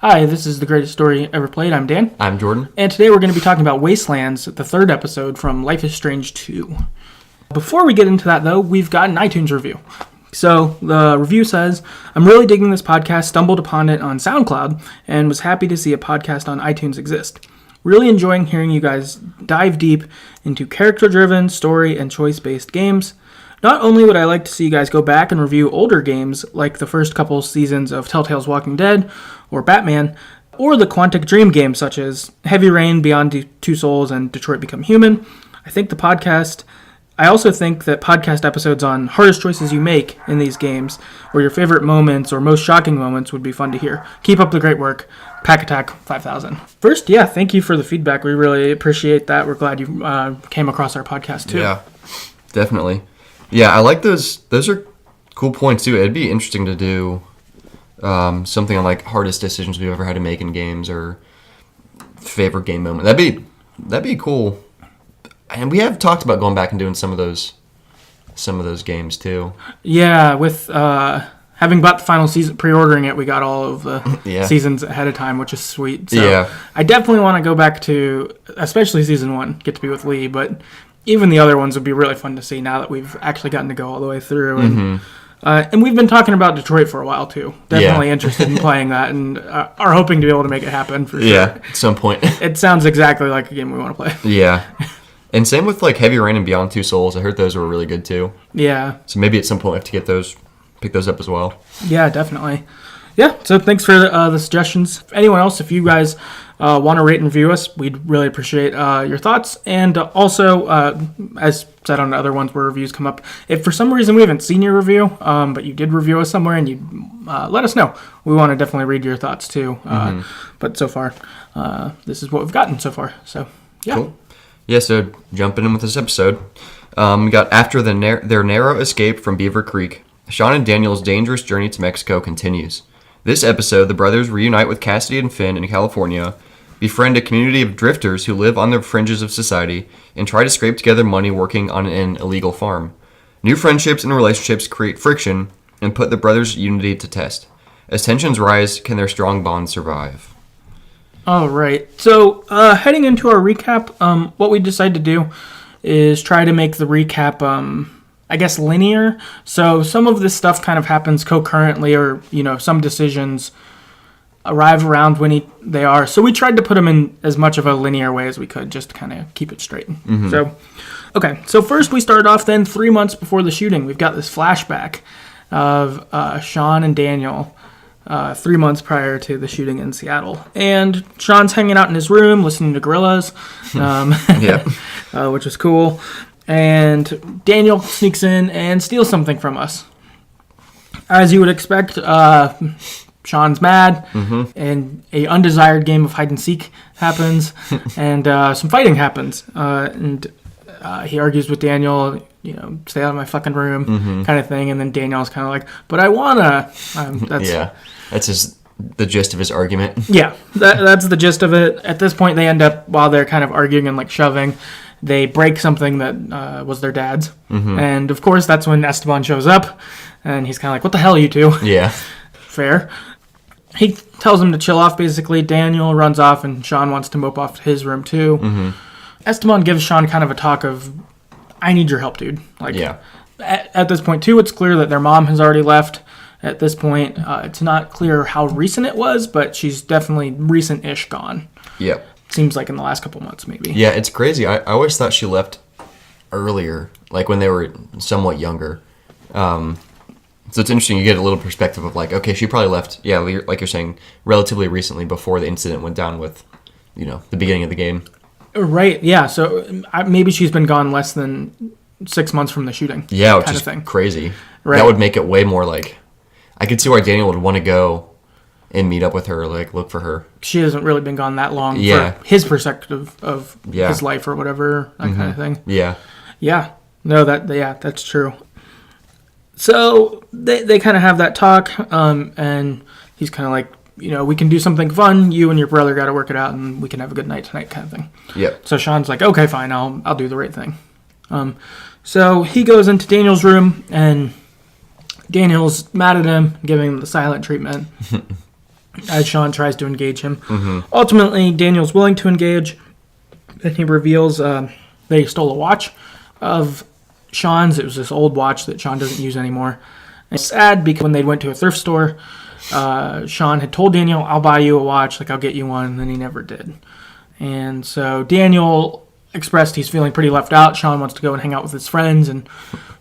Hi, this is The Greatest Story Ever Played. I'm Dan. I'm Jordan. And today we're going to be talking about Wastelands, the third episode from Life is Strange 2. Before we get into that, though, we've got an iTunes review. So the review says, I'm really digging this podcast, stumbled upon it on SoundCloud, and was happy to see a podcast on iTunes exist. Really enjoying hearing you guys dive deep into character-driven, story, and choice-based games. Not only would I like to see you guys go back and review older games, like the first couple seasons of Telltale's Walking Dead, or Batman, or the Quantic Dream games such as Heavy Rain, Beyond Two Souls, and Detroit Become Human, I also think that podcast episodes on hardest choices you make in these games, or your favorite moments or most shocking moments, would be fun to hear. Keep up the great work. Pack Attack 5000. First, thank you for the feedback. We really appreciate that. We're glad you came across our podcast, too. Yeah, definitely. Yeah, I like those. Those are cool points, too. It'd be interesting to do something on, like, hardest decisions we've ever had to make in games, or favorite game moment. That'd be cool. And we have talked about going back and doing some of those games, too. Yeah, with having bought the final season, pre-ordering it, we got all of the seasons ahead of time, which is sweet. So I definitely want to go back to, especially season 1, get to be with Lee, but even the other ones would be really fun to see now that we've actually gotten to go all the way through. And we've been talking about Detroit for a while, too. Definitely interested in playing that, and are hoping to be able to make it happen for sure. Yeah, at some point. It sounds exactly like a game we want to play. Yeah. And same with like Heavy Rain and Beyond Two Souls. I heard those were really good, too. Yeah. So maybe at some point we have to pick those up as well. Yeah, definitely. Yeah, so thanks for the suggestions. Anyone else, if you guys want to rate and review us, we'd really appreciate your thoughts. And also, as said on the other ones where reviews come up, if for some reason we haven't seen your review, but you did review us somewhere, and you let us know. We want to definitely read your thoughts, too. But so far, this is what we've gotten so far. So, yeah. Cool. Yeah, so jumping in with this episode, we got after their narrow escape from Beaver Creek, Sean and Daniel's dangerous journey to Mexico continues. This episode, the brothers reunite with Cassidy and Finn in California, befriend a community of drifters who live on the fringes of society, and try to scrape together money working on an illegal farm. New friendships and relationships create friction and put the brothers' unity to test. As tensions rise, can their strong bond survive? All right. So heading into our recap, what we decided to do is try to make the recap, linear. So some of this stuff kind of happens concurrently, or, some decisions arrive around when they are. So we tried to put them in as much of a linear way as we could, just to kind of keep it straight. So first we start off then 3 months before the shooting. We've got this flashback of Sean and Daniel 3 months prior to the shooting in Seattle. And Sean's hanging out in his room listening to Gorillaz, which is cool. And Daniel sneaks in and steals something from us. As you would expect, Sean's mad, and a undesired game of hide and seek happens, and some fighting happens. And he argues with Daniel, stay out of my fucking room, kind of thing. And then Daniel's kind of like, but I wanna. That's the gist of his argument. Yeah, that's the gist of it. At this point, they end up, while they're kind of arguing and like shoving, they break something that was their dad's. And of course, that's when Esteban shows up, and he's kind of like, what the hell, you two? Yeah. Fair. He tells him to chill off, basically. Daniel runs off, and Sean wants to mope off to his room, too. Esteban gives Sean kind of a talk of, I need your help, dude. At this point, too, it's clear that their mom has already left. At this point, it's not clear how recent it was, but she's definitely recent-ish gone. Yeah. Seems like in the last couple months, maybe. Yeah, it's crazy. I always thought she left earlier, like when they were somewhat younger. So it's interesting. You get a little perspective of like, okay, she probably left, like you're saying, relatively recently before the incident went down with, the beginning of the game. Right, yeah. So maybe she's been gone less than 6 months from the shooting. Yeah, which is crazy. Right. That would make it way more like... I could see why Daniel would want to go and meet up with her, like look for her. She hasn't really been gone that long for his perspective of his life or whatever, that kind of thing. Yeah. Yeah. No, that's true. So they kind of have that talk, and he's kind of like, we can do something fun. You and your brother got to work it out, and we can have a good night tonight, kind of thing. Yeah. So Sean's like, okay, fine, I'll do the right thing. So he goes into Daniel's room, and Daniel's mad at him, giving him the silent treatment. as Sean tries to engage him. Ultimately, Daniel's willing to engage, and he reveals that he stole a watch of Sean's. It was this old watch that Sean doesn't use anymore. And it's sad because when they went to a thrift store, Sean had told Daniel, I'll buy you a watch, I'll get you one, and then he never did. And so Daniel expressed he's feeling pretty left out. Sean wants to go and hang out with his friends and,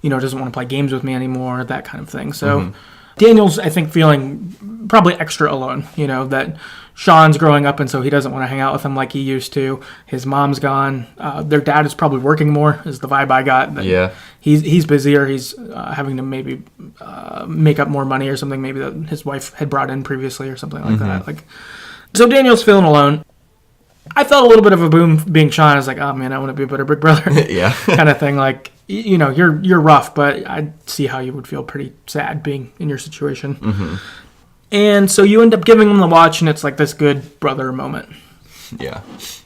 doesn't want to play games with me anymore, that kind of thing. So Daniel's, I think, feeling probably extra alone, that Sean's growing up and so he doesn't want to hang out with him like he used to. His mom's gone. Their dad is probably working more, is the vibe I got. That he's busier. He's having to maybe make up more money or something, maybe that his wife had brought in previously or something like that. So Daniel's feeling alone. I felt a little bit of a boom being Sean. I was like, oh man, I want to be a better big brother. Kind of thing. Like, you're rough, but I see how you would feel pretty sad being in your situation. And so you end up giving him the watch, and it's like this good brother moment. Yeah.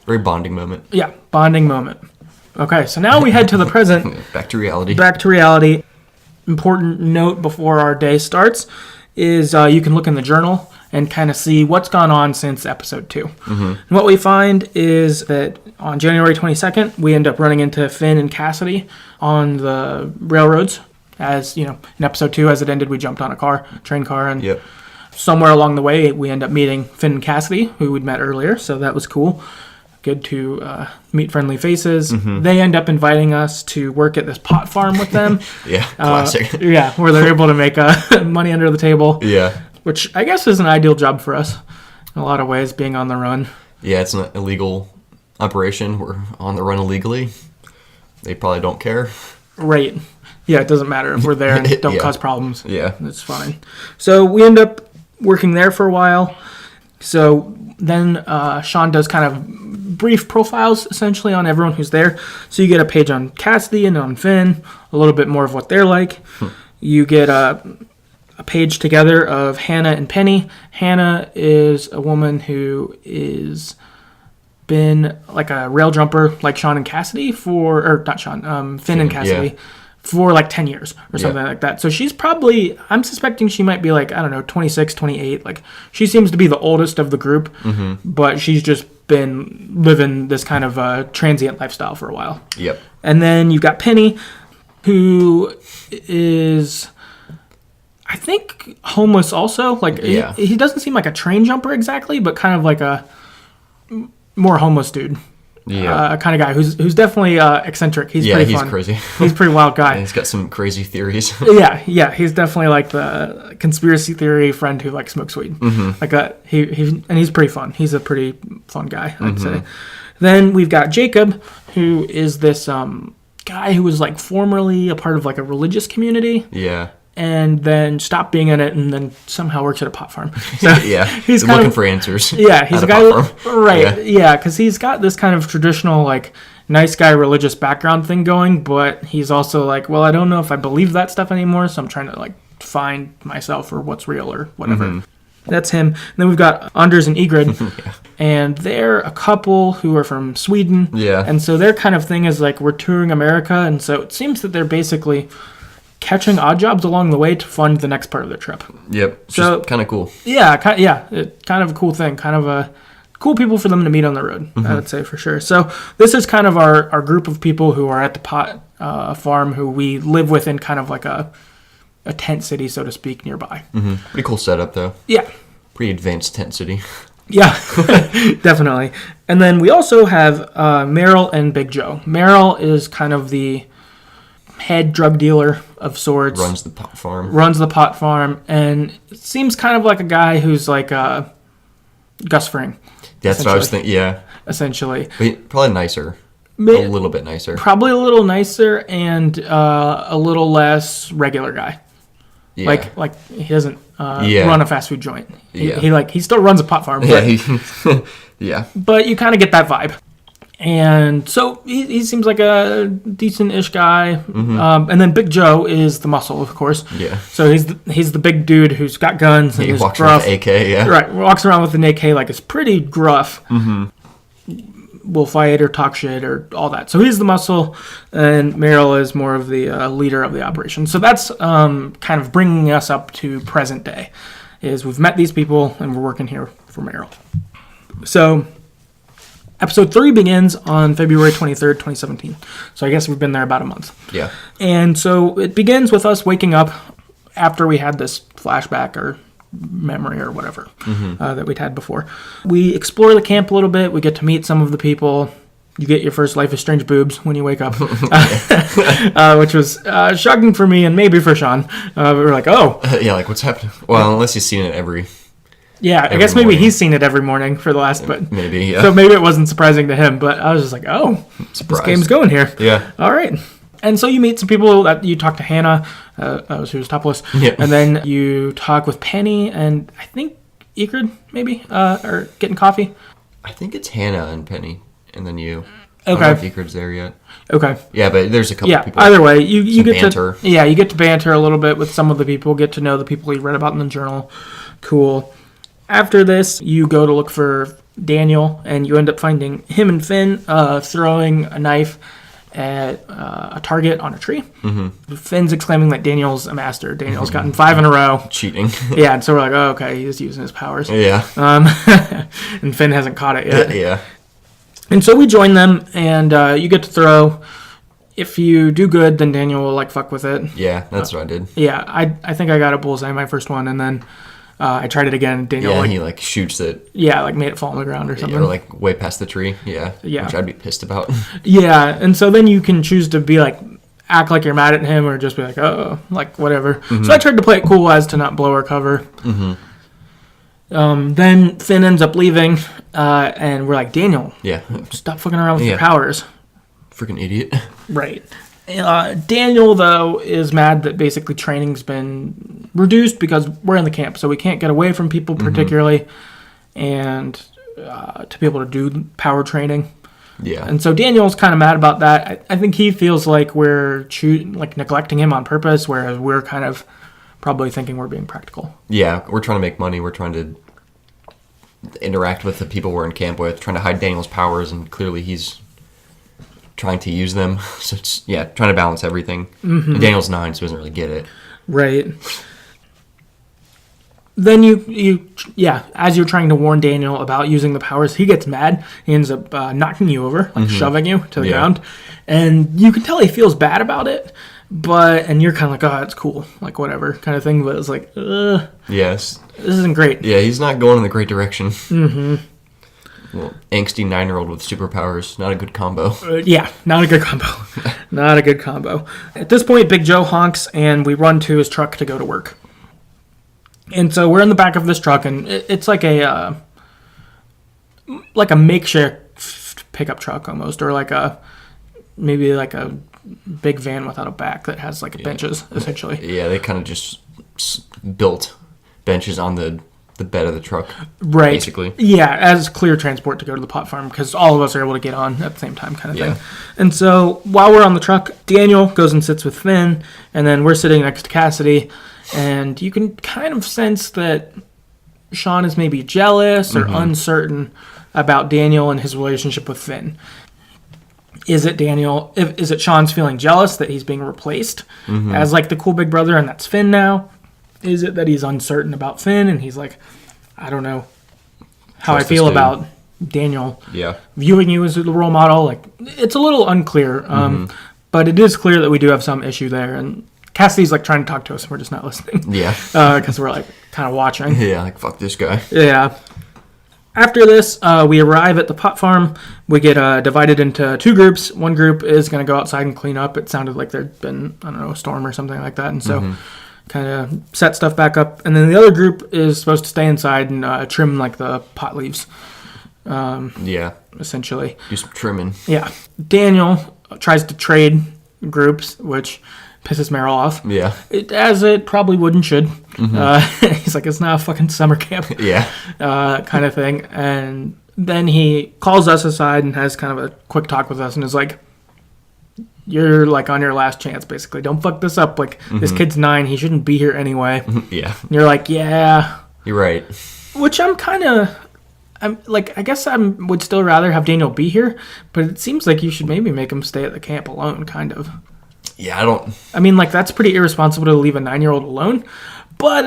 Very bonding moment. Yeah, bonding moment. Okay, so now we head to the present. Back to reality. Back to reality. Important note before our day starts is you can look in the journal and kind of see what's gone on since episode 2. And what we find is that on January 22nd, we end up running into Finn and Cassidy on the railroads. As, in episode 2, as it ended, we jumped on a train car, and somewhere along the way, we end up meeting Finn and Cassidy, who we'd met earlier, so that was cool. Good to meet friendly faces. They end up inviting us to work at this pot farm with them. Classic. Where they're able to make money under the table. Which I guess is an ideal job for us in a lot of ways, being on the run. Yeah, it's an illegal operation. We're on the run illegally. They probably don't care. Right. Yeah, it doesn't matter if we're there and don't cause problems. Yeah. It's fine. So we end up working there for a while. So then Sean does kind of brief profiles, essentially, on everyone who's there. So you get a page on Cassidy and on Finn, a little bit more of what they're like. You get a page together of Hannah and Penny. Hannah is a woman who is been like a rail jumper like Sean and Cassidy Finn and Cassidy for like 10 years or something like that. So she's probably, I'm suspecting she might be like, 26, 28. Like, she seems to be the oldest of the group, but she's just been living this kind of transient lifestyle for a while. And then you've got Penny, who is, I think, homeless also. Like, he doesn't seem like a train jumper exactly, but kind of like a more homeless dude. Kind of guy who's definitely eccentric. He's pretty fun. Crazy. He's a pretty wild guy. He's got some crazy theories. He's definitely like the conspiracy theory friend who like smokes weed. Like and he's pretty fun. He's a pretty fun guy, I'd say. Then we've got Jacob, who is this guy who was like formerly a part of like a religious community. And then stopped being in it, and then somehow works at a pot farm. So he's looking for answers. He's a guy, right? Because he's got this kind of traditional, like, nice guy religious background thing going, but he's also like, well, I don't know if I believe that stuff anymore, so I'm trying to like find myself or what's real or whatever. That's him. And then we've got Anders and Ygritte, and they're a couple who are from Sweden. And so their kind of thing is like, we're touring America, and so it seems that they're basically catching odd jobs along the way to fund the next part of their trip. So kind of cool. Kind of a cool thing. Kind of a cool people for them to meet on the road, I would say, for sure. So this is kind of our group of people who are at the pot farm, who we live with in kind of like a tent city, so to speak, nearby. Pretty cool setup, though. Pretty advanced tent city. Definitely. And then we also have Meryl and Big Joe. Meryl is kind of the head drug dealer of sorts. Runs the pot farm. And seems kind of like a guy who's like Gus Fring. That's what I was thinking, Essentially. But probably nicer. A little bit nicer. Probably a little nicer and a little less regular guy. Like he doesn't run a fast food joint. He still runs a pot farm. But, but you kind of get that vibe. And so he seems like a decent-ish guy. And then Big Joe is the muscle, of course. So he's the big dude who's got guns. And he walks around with an AK, Right, walks around with an AK, like it's pretty gruff. Will fight or talk shit or all that. So he's the muscle, and Meryl is more of the leader of the operation. So that's kind of bringing us up to present day. is we've met these people and we're working here for Meryl. So episode 3 begins on February 23rd, 2017. So I guess we've been there about a month. Yeah. And so it begins with us waking up after we had this flashback or memory or whatever that we'd had before. We explore the camp a little bit. We get to meet some of the people. You get your first Life is Strange boobs when you wake up, which was shocking for me and maybe for Sean. We were like, oh. Yeah, like what's happening? Well, unless you've seen it every guess maybe morning. he's seen it every morning for the last, but maybe, yeah. So maybe it wasn't surprising to him, but I was just like, oh, Surprised. This game's going here. Yeah. All right. And so you meet some people that you talk to Hannah, who was topless, and then you talk with Penny and I think Ikrid maybe, or getting coffee. I think it's Hannah and Penny, and then you. Okay. I don't know if Ikrid's there yet. Okay. Yeah, but there's a couple people. Either way, you get banter. You get to banter a little bit with some of the people, get to know the people you read about in the journal. Cool. After this, you go to look for Daniel, and you end up finding him and Finn throwing a knife at a target on a tree. Mm-hmm. Finn's exclaiming that Daniel's a master. Daniel's gotten 5 in a row. Cheating. Yeah, and so we're like, oh, okay, he's using his powers. Yeah. And Finn hasn't caught it yet. Yeah. And so we join them, and you get to throw. If you do good, then Daniel will, fuck with it. Yeah, that's what I did. Yeah, I think I got a bullseye my first one, and then I tried it again, and Daniel, he, shoots it. Yeah, made it fall on the ground or something. Or, way past the tree. Yeah. Yeah. Which I'd be pissed about. Yeah, and so then you can choose to be, act like you're mad at him, or just be like, oh, whatever. Mm-hmm. So I tried to play it cool as to not blow our cover. Mm-hmm. Then Finn ends up leaving, and we're like, Daniel, stop fucking around with your powers. Freaking idiot. Right. Daniel, though, is mad that basically training's been reduced because we're in the camp, so we can't get away from people particularly, and to be able to do power training. Yeah. And so Daniel's kind of mad about that. I think he feels like we're neglecting him on purpose, whereas we're kind of probably thinking we're being practical. Yeah, we're trying to make money. We're trying to interact with the people we're in camp with, trying to hide Daniel's powers, and clearly he's trying to use them. So it's, trying to balance everything. Mm-hmm. And Daniel's 9, so he doesn't really get it. Right. Then you as you're trying to warn Daniel about using the powers, he gets mad. He ends up knocking you over, shoving you to the ground. And you can tell he feels bad about it. And you're kind of like, oh, it's cool, whatever kind of thing. But it's like, ugh. Yes. This isn't great. Yeah, he's not going in the great direction. Mm-hmm. Well, angsty 9-year-old with superpowers, not a good combo. Not a good combo. Not a good combo. At this point, Big Joe honks, and we run to his truck to go to work. And so we're in the back of this truck, and it's like a makeshift pickup truck almost, or maybe a big van without a back that has benches, essentially. Yeah, they kind of just built benches on the bed of the truck, right? Basically, yeah, as clear transport to go to the pot farm because all of us are able to get on at the same time, kind of thing. And so while we're on the truck, Daniel goes and sits with Finn, and then we're sitting next to Cassidy, and you can kind of sense that Sean is maybe jealous or uncertain about Daniel and his relationship with Finn. Is it Sean's feeling jealous that he's being replaced as the cool big brother, and that's Finn now? Is it that he's uncertain about Finn and he's like, I don't know how I feel about Daniel viewing you as the role model? It's a little unclear, but it is clear that we do have some issue there. And Cassidy's trying to talk to us and we're just not listening. Yeah. Because we're kind of watching. Yeah, fuck this guy. Yeah. After this, we arrive at the pot farm. We get divided into 2 groups. One group is going to go outside and clean up. It sounded like there'd been, a storm or something like that. And so kind of set stuff back up. And then the other group is supposed to stay inside and trim the pot leaves. Essentially. Do some trimming. Yeah. Daniel tries to trade groups, which pisses Meryl off. Yeah. As it probably would and should. He's like, it's not a fucking summer camp. Yeah. Kind of thing. And then he calls us aside and has kind of a quick talk with us and is like, you're on your last chance, basically. Don't fuck this up. This kid's 9. He shouldn't be here anyway. Yeah. And you're like, yeah. You're right. Which I guess I would still rather have Daniel be here, but it seems like you should maybe make him stay at the camp alone, kind of. Yeah, I don't... I mean, that's pretty irresponsible to leave a 9-year-old alone, But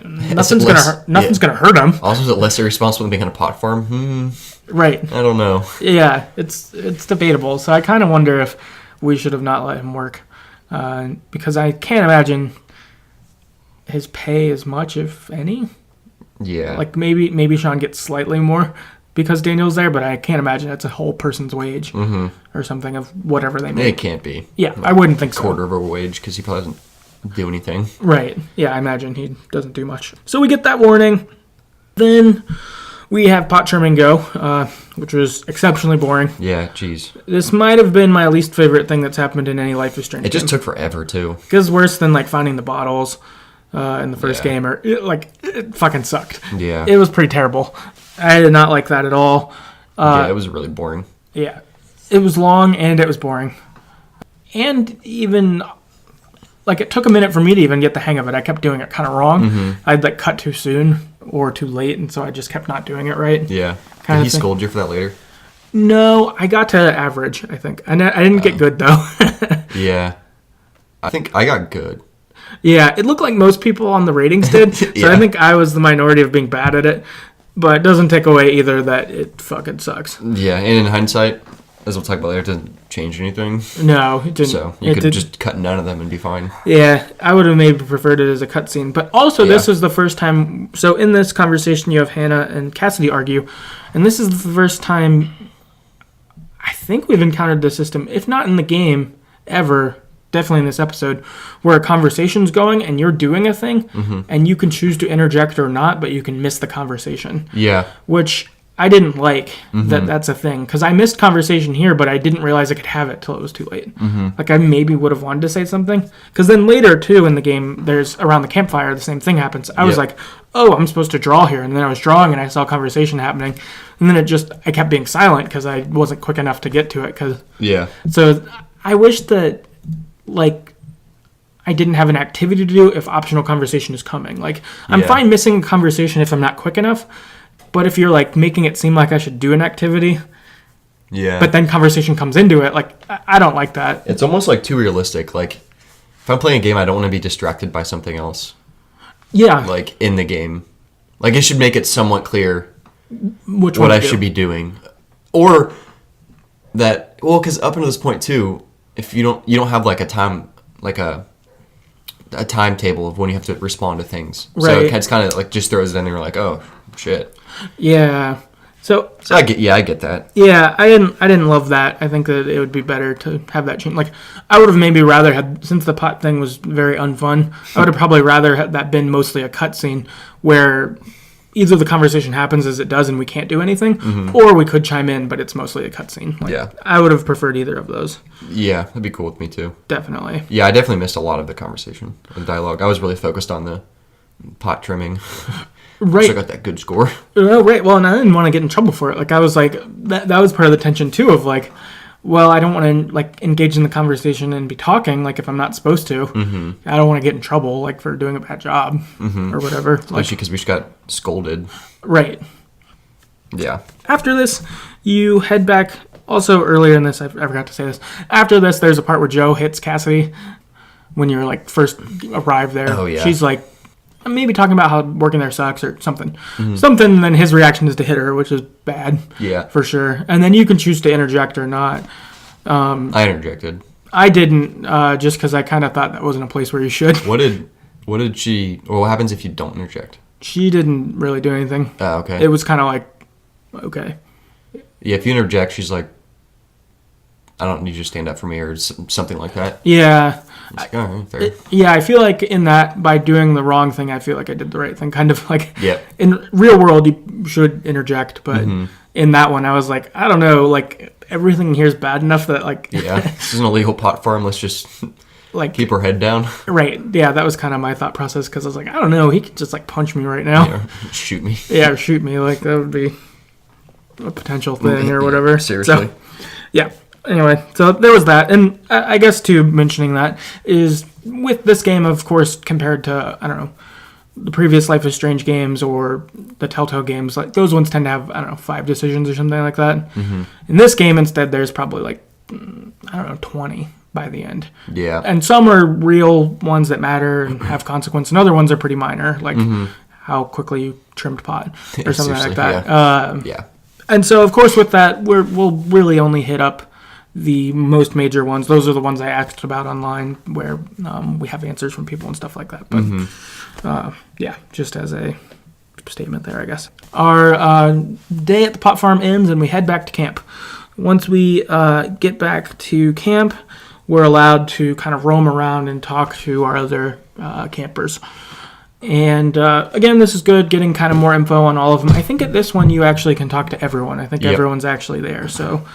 nothing's gonna hurt him. Also, is it less irresponsible than being on a pot farm? Right. I don't know. Yeah, it's debatable. So I kind of wonder if we should have not let him work, because I can't imagine his pay as much, if any. Yeah. Like maybe Sean gets slightly more because Daniel's there, but I can't imagine that's a whole person's wage or something of whatever they make. It can't be. Yeah, I wouldn't think so. Quarter of a wage because he probably doesn't do anything. Right. Yeah, I imagine he doesn't do much. So we get that warning. Then we have pot trimming go, which was exceptionally boring. Yeah, jeez. This might have been my least favorite thing that's happened in any Life is Strange It just game. took forever, too. Because worse than finding the bottles in the first game, or it fucking sucked. Yeah. It was pretty terrible. I did not like that at all. Yeah, it was really boring. Yeah. It was long and it was boring. And even, it took a minute for me to even get the hang of it. I kept doing it kind of wrong. I'd, cut too soon or too late, and so I just kept not doing it right. Yeah. Did he scold you for that later? No, I got to average, I think. I didn't get good, though. Yeah. I think I got good. Yeah, it looked like most people on the ratings did, so Yeah. I think I was the minority of being bad at it. But it doesn't take away either that it fucking sucks. Yeah, and in hindsight, as we'll talk about later, it doesn't change anything. No, it didn't. So you could just cut none of them and be fine. Yeah, I would have maybe preferred it as a cutscene. But also, this was the first time. So in this conversation, you have Hannah and Cassidy argue, and this is the first time I think we've encountered the system, if not in the game ever, definitely in this episode, where a conversation's going and you're doing a thing, and you can choose to interject or not, but you can miss the conversation. Yeah. Which I didn't like that's a thing, because I missed conversation here, but I didn't realize I could have it till it was too late. I maybe would have wanted to say something, because then later too in the game, there's around the campfire, the same thing happens. I was like, oh, I'm supposed to draw here, and then I was drawing and I saw conversation happening, and then I kept being silent because I wasn't quick enough to get to it. So I wish that I didn't have an activity to do if optional conversation is coming. I'm fine missing a conversation if I'm not quick enough. But if you're making it seem like I should do an activity, but then conversation comes into it, I don't like that. It's almost too realistic. If I'm playing a game, I don't want to be distracted by something else. Yeah. In the game. It should make it somewhat clear what I should be doing. Or that, because up until this point too, if you don't have a time, a timetable of when you have to respond to things. Right. So it's kind of just throws it in there oh, shit. Yeah. So I get that. Yeah, I didn't love that. I think that it would be better to have that change. I would have maybe rather had, since the pot thing was very unfun, I would have probably rather had that been mostly a cutscene where either the conversation happens as it does and we can't do anything, or we could chime in, but it's mostly a cutscene. I would have preferred either of those. Yeah, that'd be cool with me too. Definitely. Yeah, I definitely missed a lot of the conversation and dialogue. I was really focused on the pot trimming. Right. So I got that good score. Oh, right. Well, and I didn't want to get in trouble for it. I was that was part of the tension too of well, I don't want to engage in the conversation and be talking if I'm not supposed to. I don't want to get in trouble for doing a bad job or whatever. Especially because we just got scolded. Right. Yeah. After this, you head back. Also, earlier in this, I forgot to say this. After this, there's a part where Joe hits Cassidy when you're first arrive there. Oh, yeah. She's maybe talking about how working there sucks or something. Something, and then his reaction is to hit her, which is bad. Yeah. For sure. And then you can choose to interject or not. I interjected. I didn't, just because I kind of thought that wasn't a place where you should. What did she... Well, what happens if you don't interject? She didn't really do anything. Oh, okay. It was kind of okay. Yeah, if you interject, she's I don't need you to stand up for me or something like that. Yeah. All right, fair. Yeah, I feel in that, by doing the wrong thing, I feel like I did the right thing. Kind of Yep. In real world, you should interject, but in that one, I was I don't know, everything here is bad enough that Yeah, this is an illegal pot farm. Let's just keep our head down. Right. Yeah, that was kind of my thought process, because I was I don't know, he could just punch me right now. Yeah, shoot me. Yeah, shoot me. That would be a potential thing or whatever. Seriously. So, yeah. Anyway, so there was that. And I guess, too, mentioning that is with this game, of course, compared to, I don't know, the previous Life is Strange games or the Telltale games, those ones tend to have, I don't know, 5 decisions or something like that. In this game, instead, there's probably, I don't know, 20 by the end. Yeah. And some are real ones that matter and have consequence, and other ones are pretty minor, like how quickly you trimmed pot or something like that. Yeah. And so, of course, with that, we'll really only hit up the most major ones. Those are the ones I asked about online, where we have answers from people and stuff like that. But yeah, just as a statement there, I guess. Our day at the pot farm ends, and we head back to camp. Once we get back to camp, we're allowed to kind of roam around and talk to our other campers. And again, this is good, getting kind of more info on all of them. I think at this one, you actually can talk to everyone. I think everyone's actually there. So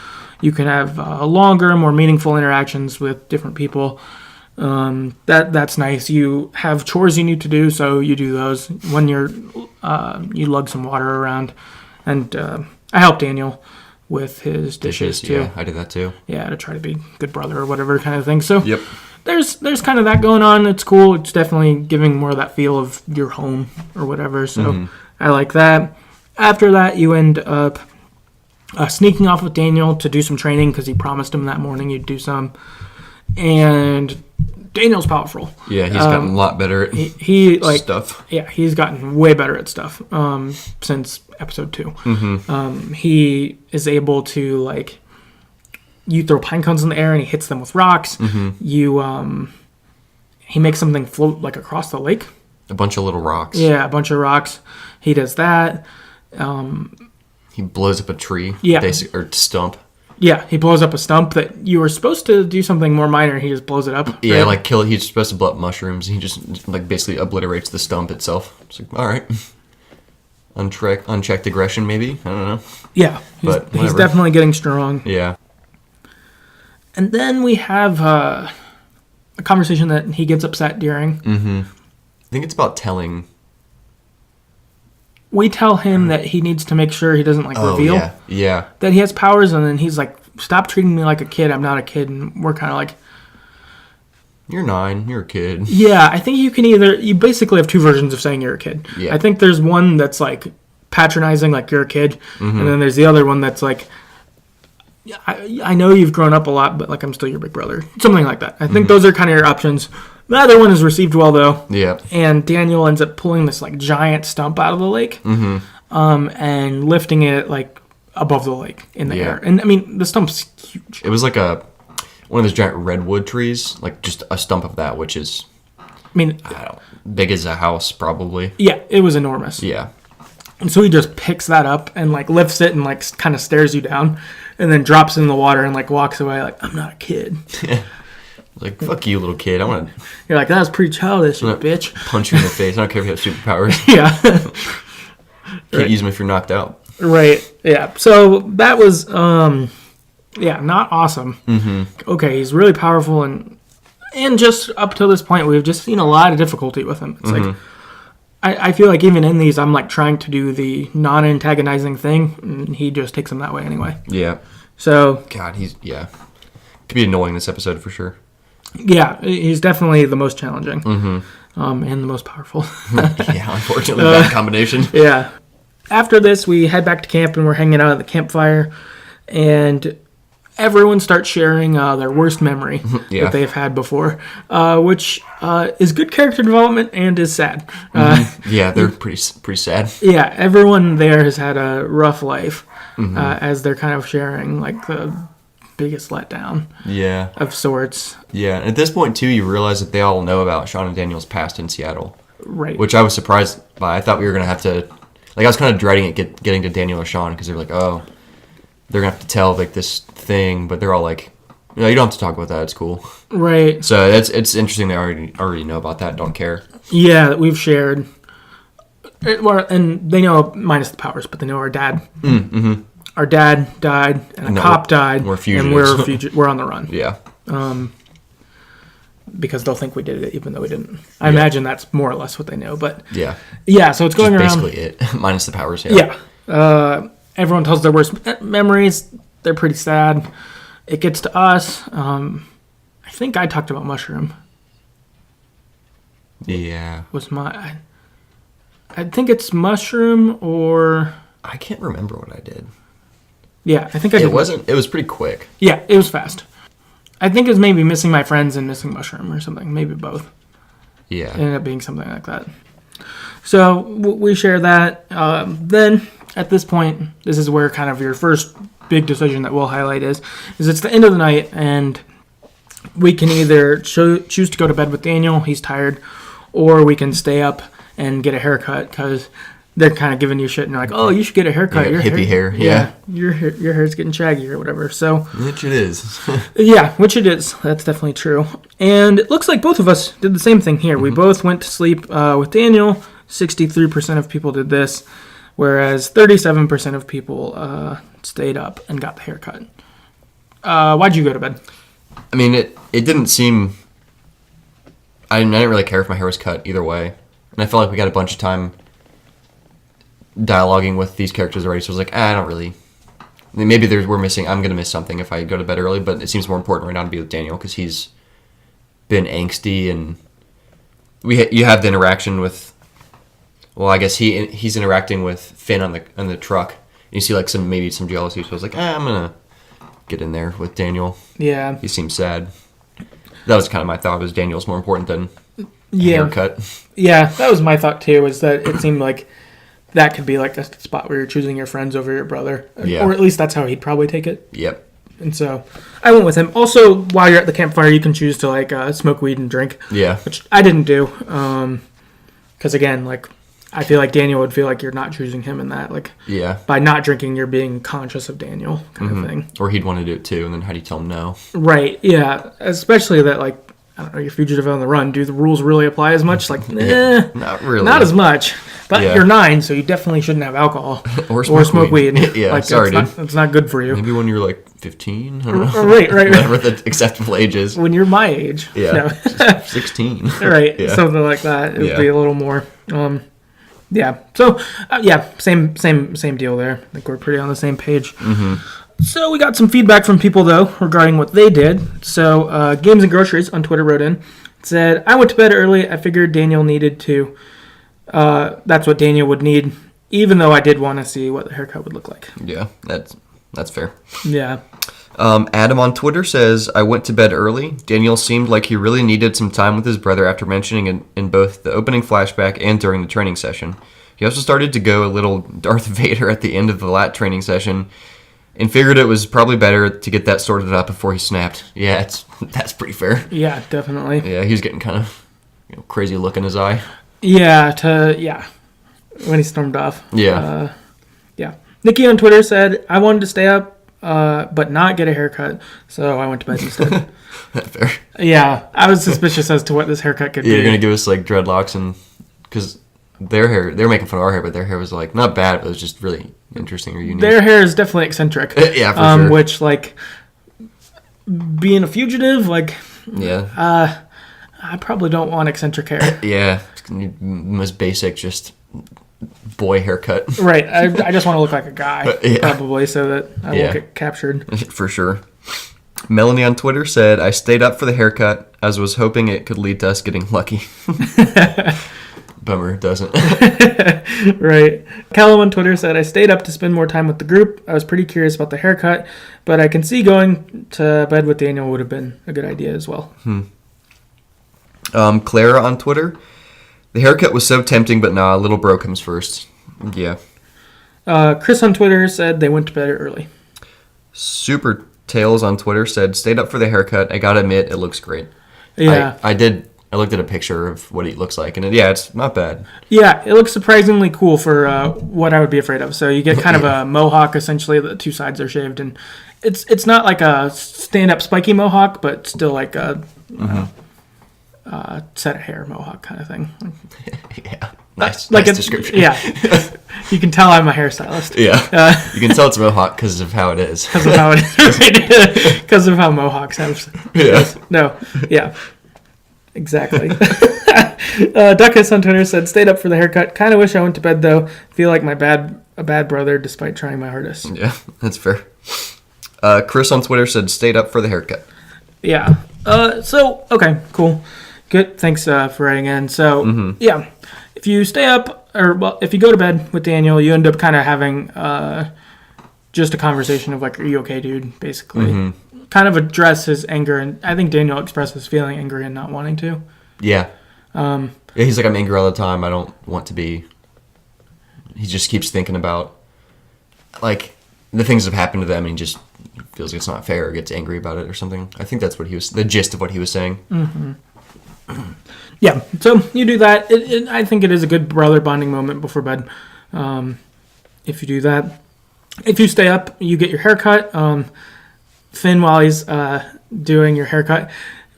you can have longer, more meaningful interactions with different people. That's nice. You have chores you need to do, so you do those. When you lug some water around. And I help Daniel with his dishes too. Yeah, I did that too. Yeah, to try to be a good brother or whatever kind of thing. So Yep. There's kind of that going on. It's cool. It's definitely giving more of that feel of your home or whatever. So I like that. After that, you end up sneaking off with Daniel to do some training because he promised him that morning you'd do some. And Daniel's powerful. Yeah, he's gotten a lot better at he like stuff. Yeah, he's gotten way better at stuff since episode 2. He is able to, like, you throw pine cones in the air and he hits them with rocks. He makes something float like across the lake. A bunch of little rocks. Yeah, a bunch of rocks. He does that. He blows up a tree. Yeah. Or stump. Yeah, he blows up a stump that you were supposed to do something more minor. He just blows it up. Yeah, right? like he's supposed to blow up mushrooms. He just like basically obliterates the stump itself. It's like, all right. Unchecked aggression, maybe? I don't know. Yeah, he's definitely getting strong. Yeah. And then we have a conversation that he gets upset during. I think it's about telling. We tell him that he needs to make sure he doesn't reveal that he has powers, and then he's like, "Stop treating me like a kid. I'm not a kid." And we're kind of like, "You're 9. You're a kid." Yeah, I think you basically have two versions of saying you're a kid. Yeah. I think there's one that's like patronizing, like you're a kid, and then there's the other one that's like, I know you've grown up a lot, but like I'm still your big brother. Something like that. I think those are kind of your options. The other one is received well, though. Yeah. And Daniel ends up pulling this like giant stump out of the lake, and lifting it like above the lake in the air. And I mean, the stump's huge. It was like one of those giant redwood trees, like just a stump of that, which is, big as a house probably. Yeah, it was enormous. Yeah. And so he just picks that up and like lifts it and like kind of stares you down, and then drops it in the water and like walks away like, I'm not a kid. Like, fuck you, little kid. I want to... You're like, that was pretty childish, you bitch. Punch you in the face. I don't care if you have superpowers. Yeah. Can't use them if you're knocked out. Right. Yeah. So that was, not awesome. Okay, he's really powerful, and just up till this point, we've just seen a lot of difficulty with him. It's like, I feel like even in these, I'm like trying to do the non-antagonizing thing, and he just takes him that way anyway. Yeah. So... God, could be annoying this episode for sure. Yeah, he's definitely the most challenging. And the most powerful. Yeah, unfortunately, that combination. Yeah. After this, we head back to camp, and we're hanging out at the campfire, and everyone starts sharing their worst memory that they've had before, which is good character development and is sad. Yeah, they're pretty sad. Yeah, everyone there has had a rough life, as they're kind of sharing like the biggest letdown of sorts. Yeah, and at this point, too, you realize that they all know about Sean and Daniel's past in Seattle. Right. Which I was surprised by. I thought we were going to have to... Like, I was kind of dreading it getting to Daniel or Sean, because they were like, oh, they're going to have to tell, like, this thing, but they're all like, no, you don't have to talk about that, it's cool. Right. So it's interesting they already know about that, don't care. Yeah, that we've shared. And they know, minus the powers, but they know our dad. Our dad died, and a cop died, we're fugitives. And we're on the run. Yeah. Because they'll think we did it, even though we didn't. I imagine that's more or less what they know, but... Yeah, so it's going around... basically it, minus the powers, Yeah. Everyone tells their worst memories. They're pretty sad. It gets to us. I think I talked about mushroom. Yeah. I think it's mushroom or... I can't remember what I did. Yeah, I think I did. It was pretty quick. Yeah, it was fast. I think it was maybe missing my friends and missing mushroom or something. Maybe both. Yeah. It ended up being something like that. So we share that. Then at this point, this is where kind of your first big decision that we'll highlight is it's the end of the night, and we can either choose to go to bed with Daniel, he's tired, or we can stay up and get a haircut because they're kind of giving you shit and they're like, oh, you should get a haircut. Your hippie hair. Yeah. Your hair's getting shaggy or whatever. So Which it is. yeah, which it is. That's definitely true. And it looks like both of us did the same thing here. We both went to sleep with Daniel. 63% of people did this, whereas 37% of people stayed up and got the haircut. Why'd you go to bed? I mean, it didn't seem... I didn't really care if my hair was cut either way. And I felt like we got a bunch of time dialoguing with these characters already, so I was like, I don't really... Maybe I'm going to miss something if I go to bed early, but it seems more important right now to be with Daniel because he's been angsty, and you have the interaction with... Well, I guess he's interacting with Finn on the truck. And you see like some jealousy, so I was like, I'm going to get in there with Daniel. Yeah. He seems sad. That was kind of my thought, was Daniel's more important than a haircut. Yeah, that was my thought too, is that it seemed like that could be like a spot where you're choosing your friends over your brother. Yeah. Or at least that's how he'd probably take it. Yep. And so I went with him. Also, while you're at the campfire, you can choose to like smoke weed and drink. Yeah. Which I didn't do. Because again, like, I feel like Daniel would feel like you're not choosing him in that. Like, yeah. By not drinking, you're being conscious of Daniel kind of thing. Or he'd want to do it too, and then how do you tell him no? Right, yeah. Especially that, like, I don't know, you're fugitive on the run. Do the rules really apply as much? Like, not really. Not as much. But you're 9, so you definitely shouldn't have alcohol. or smoke weed. Yeah, like, sorry, dude. It's not good for you. Maybe when you're like 15? I don't know. Right. Whatever the acceptable age is. When you're my age. Yeah. 16. Right, yeah. Something like that. It would be a little more... Yeah. So, same deal there. I think we're pretty on the same page. Mm-hmm. So we got some feedback from people, though, regarding what they did. So Games and Groceries on Twitter wrote in, said, I went to bed early. I figured Daniel needed to. That's what Daniel would need, even though I did want to see what the haircut would look like. Yeah, that's fair. Yeah. Adam on Twitter says, I went to bed early. Daniel seemed like he really needed some time with his brother after mentioning it in both the opening flashback and during the training session. He also started to go a little Darth Vader at the end of the lat training session and figured it was probably better to get that sorted out before he snapped. Yeah, that's pretty fair. Yeah, definitely. Yeah, he was getting kind of crazy look in his eye. Yeah, when he stormed off. Yeah. Yeah. Nikki on Twitter said, I wanted to stay up, but not get a haircut, so I went to bed instead. Fair. Yeah, I was suspicious as to what this haircut could be. Yeah, you're going to give us, like, dreadlocks, and... Because their hair... They were making fun of our hair, but their hair was, like, not bad, but it was just really interesting or unique. Their hair is definitely eccentric. Yeah, for sure. Which, like, being a fugitive, like... Yeah. I probably don't want eccentric hair. Yeah. It's most basic, just... boy haircut. Right. I just want to look like a guy, probably, so that I won't get captured. For sure. Melanie on Twitter said, I stayed up for the haircut, as was hoping it could lead to us getting lucky. Bummer, it doesn't. Right. Callum on Twitter said, I stayed up to spend more time with the group. I was pretty curious about the haircut, but I can see going to bed with Daniel would have been a good idea as well. Clara on Twitter, the haircut was so tempting, but nah, little bro comes first. Yeah. Chris on Twitter said they went to bed early. Super Tails on Twitter said, stayed up for the haircut. I gotta admit, it looks great. Yeah. I looked at a picture of what he looks like, and it's not bad. Yeah, it looks surprisingly cool for what I would be afraid of. So you get kind of a mohawk, essentially. The two sides are shaved, and it's not like a stand-up spiky mohawk, but still like a set of hair mohawk kind of thing. Yeah, nice description. Yeah, you can tell I'm a hairstylist. Yeah, you can tell it's a mohawk because of how it is. Because of how it is. Because of how mohawks have. Yeah. No. Yeah. Exactly. Duckus on Twitter said, stayed up for the haircut. Kind of wish I went to bed, though. Feel like a bad brother, despite trying my hardest. Yeah, that's fair. Chris on Twitter said, stayed up for the haircut. Yeah. Okay, cool. Good. Thanks for writing in. So, yeah. If you stay up, if you go to bed with Daniel, you end up kind of having just a conversation of like, are you okay, dude? Basically. kind of address his anger, and I think Daniel expresses feeling angry and not wanting to. Yeah. Yeah, he's like, I'm angry all the time. I don't want to be. He just keeps thinking about, like, the things that have happened to them, and he just feels like it's not fair or gets angry about it or something. I think that's the gist of what he was saying. Mm-hmm. Yeah, so you do that. I think it is a good brother bonding moment before bed. If you do that. If you stay up, you get your haircut. Finn, while he's doing your haircut,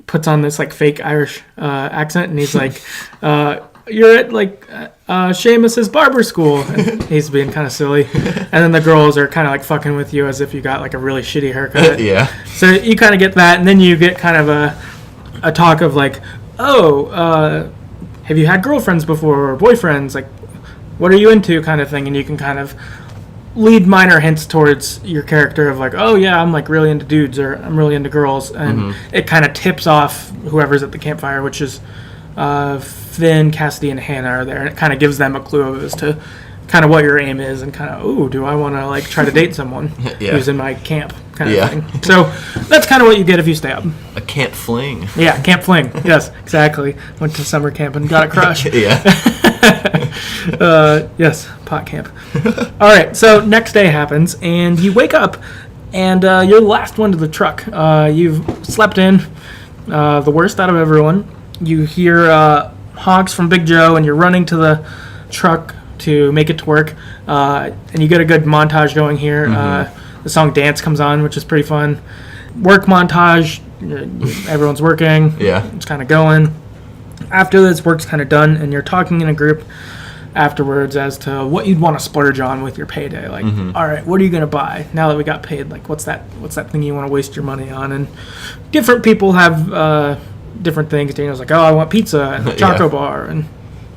puts on this like fake Irish accent, and he's like, "You're at like Seamus's barber school." And he's being kind of silly, and then the girls are kind of like fucking with you as if you got like a really shitty haircut. Yeah. So you kind of get that, and then you get kind of a talk of like, "Oh, have you had girlfriends before or boyfriends? Like, what are you into?" kind of thing, and you can kind of lead minor hints towards your character of like, oh yeah, I'm like really into dudes, or I'm really into girls, and it kind of tips off whoever's at the campfire, which is Finn, Cassidy, and Hannah are there, and it kind of gives them a clue as to kind of what your aim is, and kind of, ooh, do I want to like try to date someone who's in my camp kind of thing. So that's kind of what you get if you stay up. A camp fling. Yeah, camp fling. Yes, exactly. Went to summer camp and got a crush. Yeah. Yes, pot camp. All right, so next day happens, and you wake up, and you're the last one to the truck. You've slept in, the worst out of everyone. You hear honks from Big Joe, and you're running to the truck to make it to work, and you get a good montage going here. The song Dance comes on, which is pretty fun. Work montage, everyone's working. Yeah. It's kind of going. After this work's kind of done, and you're talking in a group afterwards as to what you'd want to splurge on with your payday. Like, all right, what are you going to buy now that we got paid? Like, what's that thing you want to waste your money on? And different people have different things. Daniel's like, oh, I want pizza and a choco bar and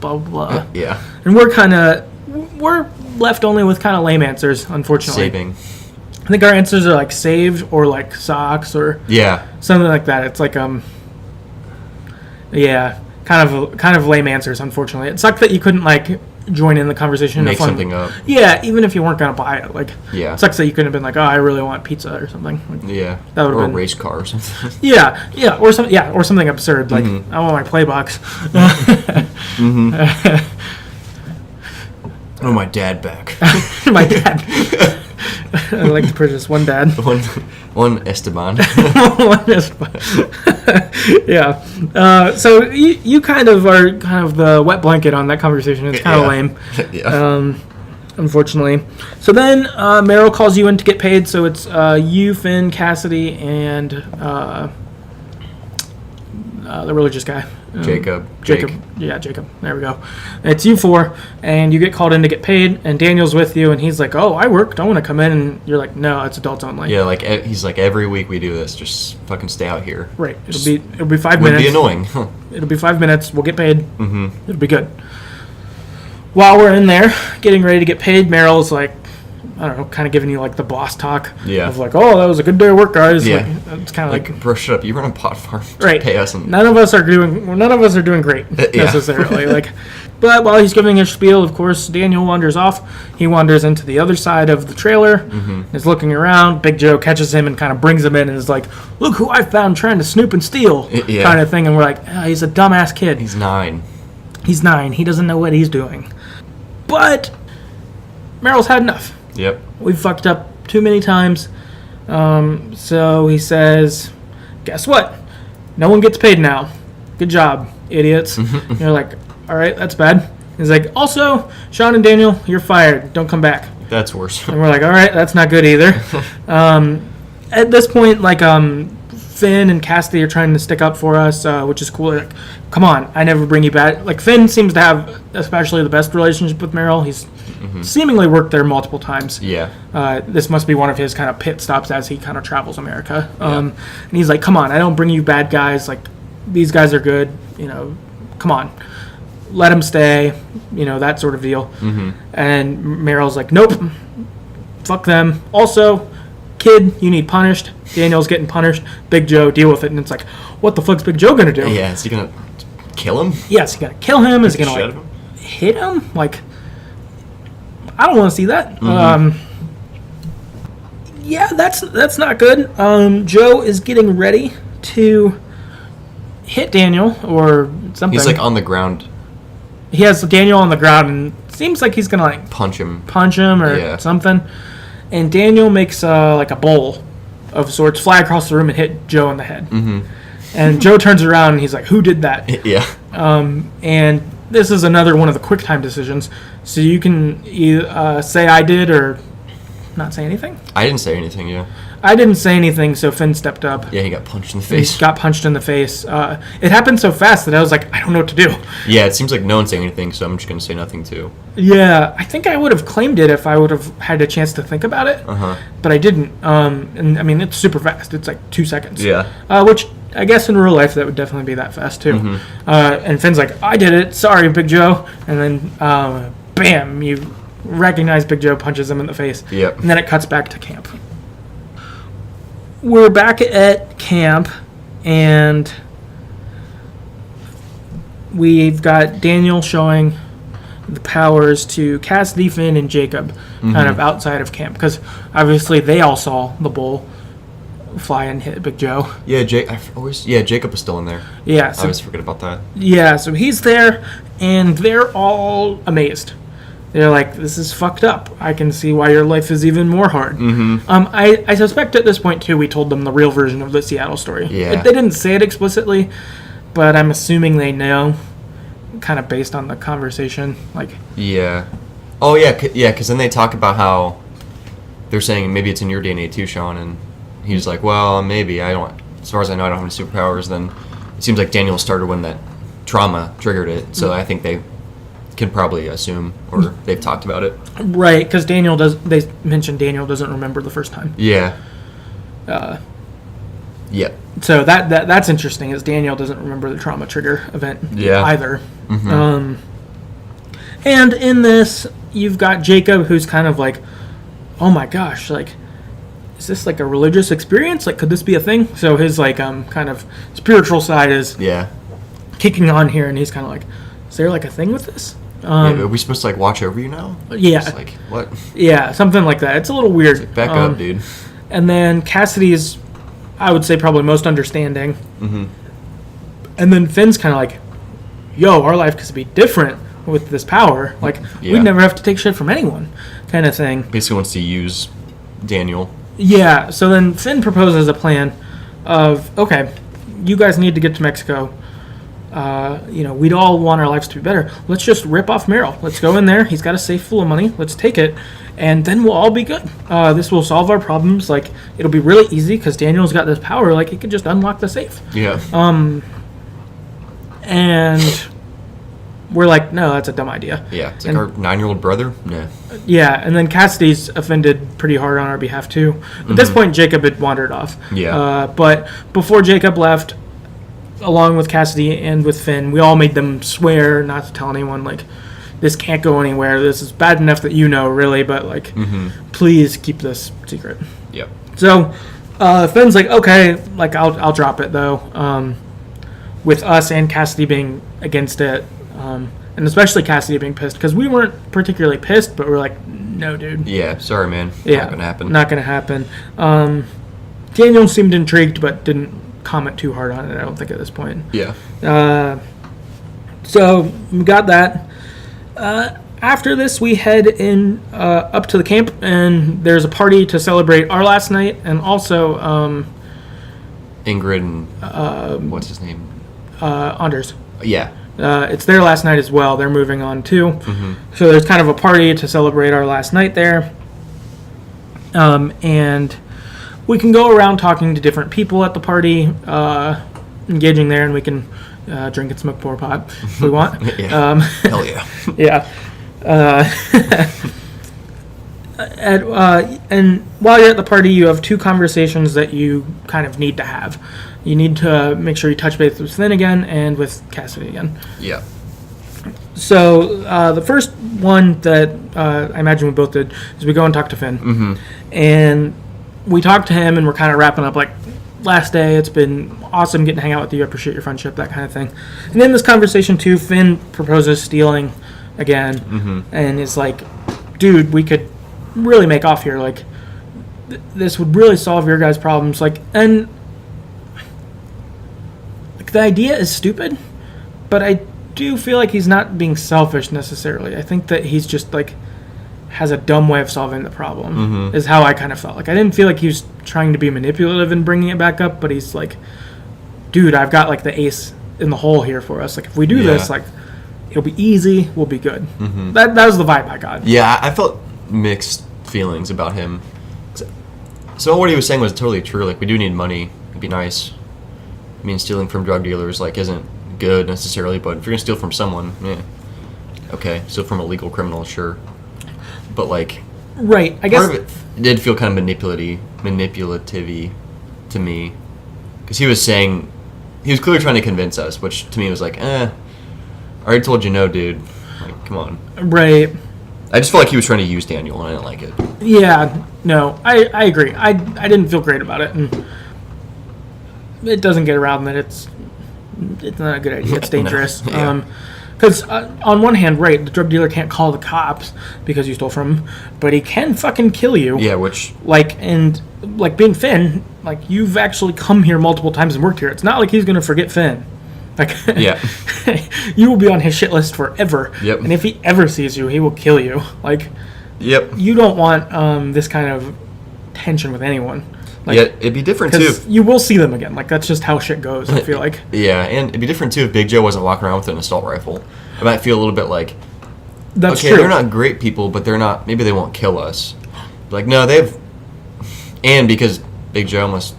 blah, blah, blah. Yeah. And we're left only with kind of lame answers, unfortunately. Saving. I think our answers are like saved or like socks or something like that. It's like, kind of lame answers, unfortunately. It sucked that you couldn't like join in the conversation. Make something up. Yeah, even if you weren't gonna buy it, like it sucks that you couldn't have been like, oh, I really want pizza or something. Like, that would have been a race car or something. or something absurd like I want my play box. Oh, my dad back. My dad. I like to purchase one dad. One Esteban. One Esteban. Yeah. So you kind of are kind of the wet blanket on that conversation. It's kind of lame. Yeah. Unfortunately. So then Meryl calls you in to get paid. So it's you, Finn, Cassidy, and the religious guy. Jacob. Yeah, Jacob. There we go. It's you four, and you get called in to get paid, and Daniel's with you, and he's like, oh, I work. Don't want to come in. And you're like, no, it's adults only. Yeah, like he's like, every week we do this. Just fucking stay out here. Right. It'll be 5 minutes. Would be annoying. It'll be 5 minutes. We'll get paid. It'll be good. While we're in there getting ready to get paid, Meryl's like, I don't know, kind of giving you like the boss talk of like, oh, that was a good day of work, guys. Yeah. Like, it's kind of like, bro, shut up. You run a pot farm. Right. Pay us. And none of us are doing great necessarily. Like, but while he's giving his spiel, of course, Daniel wanders off. He wanders into the other side of the trailer. Is looking around. Big Joe catches him and kind of brings him in and is like, look who I found trying to snoop and steal, kind of thing. And we're like, oh, he's a dumbass kid. He's 9. He's 9. He doesn't know what he's doing. But Meryl's had enough. Yep. We've fucked up too many times. So he says, guess what? No one gets paid now. Good job, idiots. And you're like, all right, that's bad. He's like, also, Sean and Daniel, you're fired. Don't come back. That's worse. And we're like, all right, that's not good either. At this point, like, Finn and Cassidy are trying to stick up for us, which is cool. Like, come on, I never bring you back. Like, Finn seems to have especially the best relationship with Meryl. He's seemingly worked there multiple times. Yeah. This must be one of his kind of pit stops as he kind of travels America. And he's like, come on, I don't bring you bad guys. Like, these guys are good. You know, come on. Let them stay. You know, that sort of deal. And Meryl's like, nope. Fuck them. Also, kid, you need punished. Daniel's getting punished. Big Joe, deal with it. And it's like, what the fuck's Big Joe gonna do? Yeah, is he gonna kill him? Yes, he gonna kill him. Is he gonna like hit him? Like, I don't want to see that. Yeah, that's not good. Joe is getting ready to hit Daniel or something. He's like on the ground. He has Daniel on the ground and seems like he's gonna like Punch him or something. And Daniel makes like a bowl of sorts, fly across the room and hit Joe in the head. Mm-hmm. And Joe turns around and he's like, "Who did that?" Yeah. And this is another one of the quick time decisions. So you can say I did or not say anything. I didn't say anything. Yeah. I didn't say anything, so Finn stepped up. Yeah, he got punched in the face. He got punched in the face. It happened so fast that I was like, I don't know what to do. Yeah, it seems like no one's saying anything, so I'm just going to say nothing too. Yeah, I think I would have claimed it if I would have had a chance to think about it. But I didn't. And I mean, it's super fast. It's like 2 seconds. Yeah. Which I guess in real life that would definitely be that fast too. And Finn's like, I did it. Sorry, Big Joe. And then, bam, you recognize Big Joe punches him in the face. Yep. And then it cuts back to camp. We're back at camp, and we've got Daniel showing the powers to Cassidy, Finn, and Jacob kind of outside of camp, because obviously they all saw the bull fly and hit Big Joe. Yeah, Jacob is still in there. Yeah, I always forget about that. Yeah, so he's there, and they're all amazed. They're like, this is fucked up. I can see why your life is even more hard. I suspect at this point, too, we told them the real version of the Seattle story. Yeah. They didn't say it explicitly, but I'm assuming they know, kind of based on the conversation. Yeah. Oh, yeah, because then they talk about how they're saying maybe it's in your DNA, too, Sean, and he's like, well, maybe. I don't. As far as I know, I don't have any superpowers. Then it seems like Daniel started when that trauma triggered it, so I think they can probably assume, or they've talked about it. Right, because they mentioned Daniel doesn't remember the first time. Yeah. So that's interesting, is Daniel doesn't remember the trauma trigger event either. And in this, you've got Jacob, who's kind of like, oh my gosh, like, is this like a religious experience? Like, could this be a thing? So his like kind of spiritual side is kicking on here, and he's kind of like, is there like a thing with this? Are we supposed to like watch over you now? Yeah. Just like, what? Yeah, something like that. It's a little weird. Like, back up, dude. And then Cassidy is, I would say, probably most understanding. And then Finn's kind of like, yo, our life could be different with this power. Like, we'd never have to take shit from anyone, kind of thing. Basically wants to use Daniel. Yeah, so then Finn proposes a plan of, okay, you guys need to get to Mexico. We'd all want our lives to be better. Let's just rip off Merrill. Let's go in there. He's got a safe full of money. Let's take it, and then we'll all be good. This will solve our problems. Like, it'll be really easy because Daniel's got this power. Like, he could just unlock the safe. Yeah. And we're like, no, that's a dumb idea. Yeah. It's like our 9-year-old brother. Nah. Yeah, and then Cassidy's offended pretty hard on our behalf too. At this point, Jacob had wandered off. Yeah. But before Jacob left, along with Cassidy and with Finn, we all made them swear not to tell anyone, like, this can't go anywhere. This is bad enough that you know, really, but, like, please keep this secret. Yep. So, Finn's like, okay, like, I'll drop it, though, with us and Cassidy being against it, and especially Cassidy being pissed, because we weren't particularly pissed, but we're like, no, dude. Yeah, sorry, man. Yeah, not gonna happen. Not gonna happen. Daniel seemed intrigued, but didn't comment too hard on it, I don't think, at this point. Yeah. So we got that. After this, we head in up to the camp, and there's a party to celebrate our last night, and also Ingrid and what's his name? Anders. Yeah. It's their last night as well. They're moving on too. So there's kind of a party to celebrate our last night there. And we can go around talking to different people at the party, engaging there, and we can drink and smoke pour pot if we want. Yeah. Hell yeah. Yeah. And while you're at the party, you have 2 conversations that you kind of need to have. You need to make sure you touch base with Finn again and with Cassidy again. Yeah. So the first one that I imagine we both did is we go and talk to Finn. And we talk to him, and we're kind of wrapping up, like, last day, it's been awesome getting to hang out with you, I appreciate your friendship, that kind of thing. And in this conversation, too, Finn proposes stealing again, and is like, dude, we could really make off here. Like, this would really solve your guys' problems. Like, and like, the idea is stupid, but I do feel like he's not being selfish necessarily. I think that he's just like has a dumb way of solving the problem. Is how I kind of felt. Like, I didn't feel like he was trying to be manipulative and bringing it back up, but he's like, dude, I've got like the ace in the hole here for us. Like, if we do this, like, it'll be easy. We'll be good. That was the vibe I got. Yeah, I felt mixed feelings about him. So what he was saying was totally true. Like, we do need money. It'd be nice. I mean, stealing from drug dealers, like, isn't good necessarily, but if you're gonna steal from someone, okay, steal from a legal criminal, sure. But, like, right, I guess part of it did feel kind of manipulative to me, because he was clearly trying to convince us, which to me was like, I already told you no, dude. Like, come on. Right. I just felt like he was trying to use Daniel, and I didn't like it. Yeah, no, I agree. I didn't feel great about it, and it doesn't get around that it's not a good idea. It's dangerous. No. Because on one hand, right, the drug dealer can't call the cops because you stole from him, but he can fucking kill you. Yeah, which... Like, and, like, being Finn, like, you've actually come here multiple times and worked here. It's not like he's going to forget Finn. Like, yeah. You will be on his shit list forever. Yep. And if he ever sees you, he will kill you. Like, yep. You don't want this kind of tension with anyone. Like, yeah, it'd be different too. You will see them again. Like, that's just how shit goes, I feel like. Yeah, and it'd be different too if Big Joe wasn't walking around with an assault rifle. I might feel a little bit like, that's okay, true. they're not great people, but they're not, maybe they won't kill us. Like, no, they've, and because Big Joe must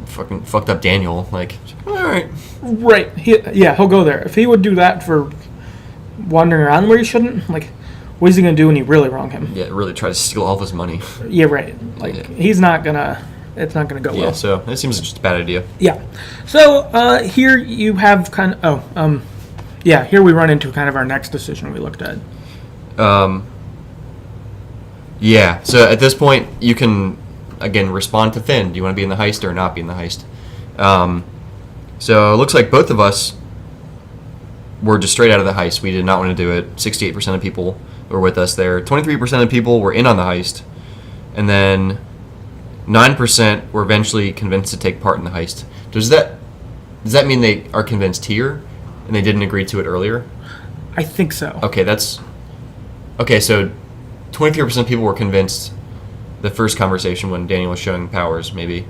fucking fucked up Daniel, like, all right. Right. He'll go there. If he would do that for wandering around where he shouldn't, like, what is he going to do when you really wrong him? Yeah, really try to steal all of his money. Yeah, right. Like, he's not going to, it's not going to go well. Yeah, so it seems just a bad idea. Yeah. So, here you have kind of, here we run into kind of our next decision we looked at. Yeah, so at this point, you can, again, respond to Finn. Do you want to be in the heist or not be in the heist? So it looks like both of us were just straight out of the heist. We did not want to do it. 68% of people were with us there. 23% of people were in on the heist. And then 9% were eventually convinced to take part in the heist. Does that mean they are convinced here and they didn't agree to it earlier? I think so. Okay, so 23% of people were convinced the first conversation when Daniel was showing powers, maybe.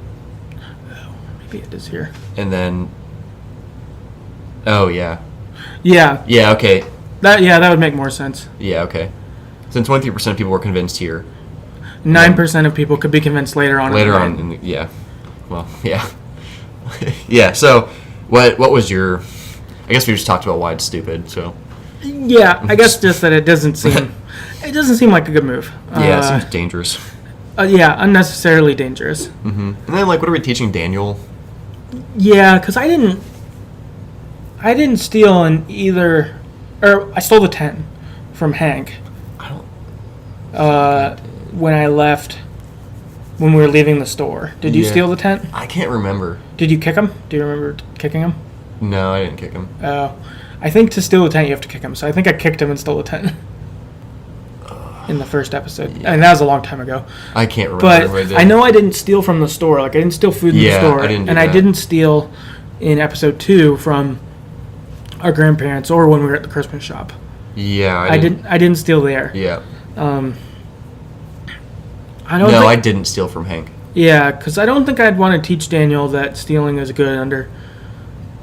Maybe it is here. And then, oh yeah. Yeah. Yeah, okay. That would make more sense. Yeah, okay. So 23% of people were convinced here. 9% of people could be convinced later on. Yeah. Well, yeah. Yeah, so what was your... I guess we just talked about why it's stupid, so... Yeah, I guess just that it doesn't seem like a good move. Yeah, it seems dangerous. Unnecessarily dangerous. Mm-hmm. And then, like, what are we teaching Daniel? Yeah, because I didn't steal in either... Or I stole the 10 from Hank. When I left, when we were leaving the store. Did you steal the tent? I can't remember. Did you kick him? Do you remember kicking him? No, I didn't kick him. I think to steal the tent, you have to kick him. So I think I kicked him and stole the tent in the first episode. Yeah. And that was a long time ago. I can't remember. But I know I didn't steal from the store. Like, I didn't steal food in the store. I didn't do and that. I didn't steal in episode 2 from our grandparents or when we were at the Christmas shop. Yeah, I didn't steal there. Yeah. I didn't steal from Hank. Yeah, because I don't think I'd want to teach Daniel that stealing is good under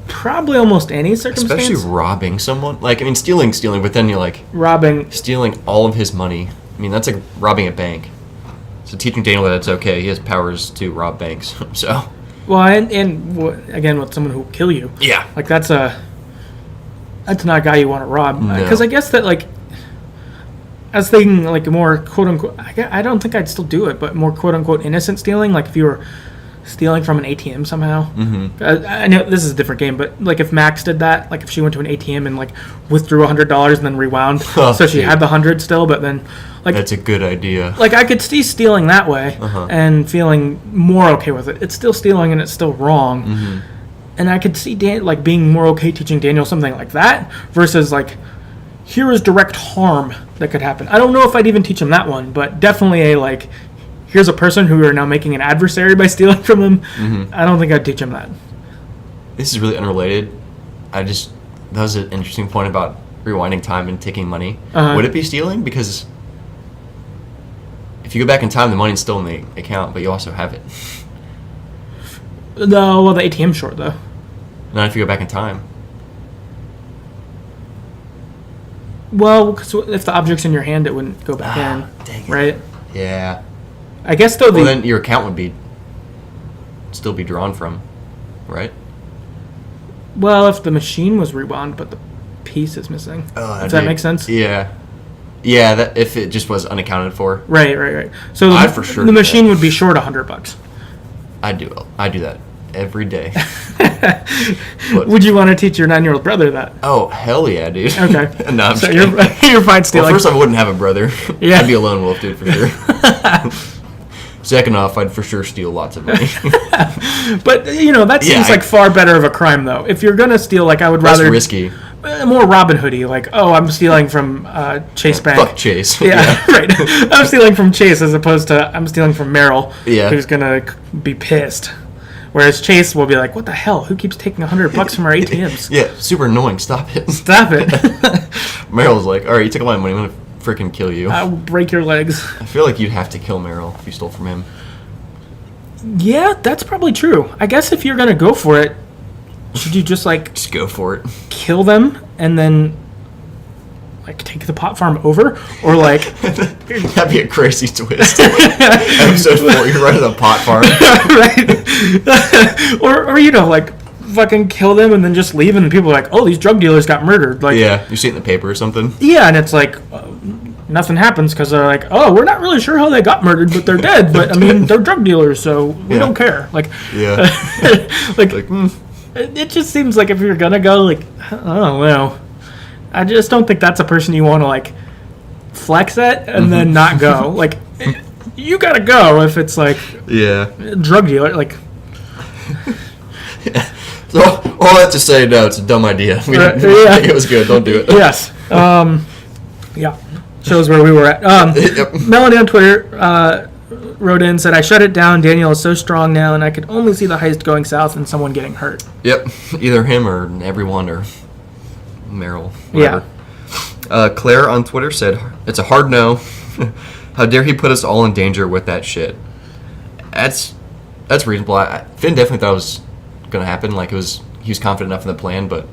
probably almost any circumstance. Especially robbing someone. Like, I mean, stealing, but then you're like... stealing all of his money. I mean, that's like robbing a bank. So teaching Daniel that it's okay. He has powers to rob banks, so... Well, and again, with someone who will kill you. Yeah. Like, that's not a guy you want to rob. Because I guess that, like... I was thinking, like, more quote-unquote... I don't think I'd still do it, but more quote-unquote innocent stealing. Like, if you were stealing from an ATM somehow. Mm-hmm. I know this is a different game, but, like, if Max did that, like, if she went to an ATM and, like, withdrew $100 and then rewound, so she had the 100 still, but then... like that's a good idea. Like, I could see stealing that way and feeling more okay with it. It's still stealing and it's still wrong. Mm-hmm. And I could see, being more okay teaching Daniel something like that versus, like... here is direct harm that could happen. I don't know if I'd even teach him that one, but definitely a, like, here's a person who you're now making an adversary by stealing from them. Mm-hmm. I don't think I'd teach him that. This is really unrelated. That was an interesting point about rewinding time and taking money. Would it be stealing? Because if you go back in time, the money's still in the account, but you also have it. No, well, the ATM's short, though. Not if you go back in time. Well, because if the object's in your hand, it wouldn't go back in, dang it. right? Yeah. I guess, though, Well, then your account would still be drawn from, right? Well, if the machine was rewound, but the piece is missing. Oh, Does that make sense? Yeah. Yeah, that if it just was unaccounted for. Right. So I'd for sure the do machine that. would be short $100. I do that every day. Would you want to teach your 9-year-old brother that? Oh, hell yeah, dude. Okay. No, I'm So just kidding. you're fine stealing. Well, first, I wouldn't have a brother. Yeah. I'd be a lone wolf, dude, for sure. Second off, I'd for sure steal lots of money. But, that seems like far better of a crime, though. If you're going to steal, I would Less rather... risky. More Robin Hood-y. I'm stealing from Chase Bank. Fuck Chase. Yeah, right. I'm stealing from Chase as opposed to I'm stealing from Merrill, who's going to be pissed. Whereas Chase will be like, what the hell? Who keeps taking $100 from our ATMs? Yeah, super annoying. Stop it. Stop it. Merrill's like, all right, you took all my money. I'm going to freaking kill you. I will break your legs. I feel like you'd have to kill Merrill if you stole from him. Yeah, that's probably true. I guess if you're going to go for it, should you just go for it. Kill them and then take the pot farm over? Or that'd be a crazy twist. Episode 4, you're running a pot farm. Right. or fucking kill them and then just leave and people are like, oh, these drug dealers got murdered. Yeah, you see it in the paper or something. Yeah, and it's nothing happens because they're like, oh, we're not really sure how they got murdered, but they're dead. But I mean, they're drug dealers, so we don't care. Yeah. It just seems like if you're gonna go, oh well, I just don't think that's a person you want to flex at and then not go. You gotta go if it's drug dealer. So all that to say, no, it's a dumb idea. We didn't think it was good. Don't do it. Yes. Yeah. Shows where we were at. Melanie on Twitter wrote in, said, I shut it down. Daniel is so strong now, and I could only see the heist going south and someone getting hurt. Yep. Either him or everyone or Merrill. Whatever. Yeah. Claire on Twitter said, it's a hard no. How dare he put us all in danger with that shit? That's reasonable. Finn definitely thought it was going to happen. He was confident enough in the plan, but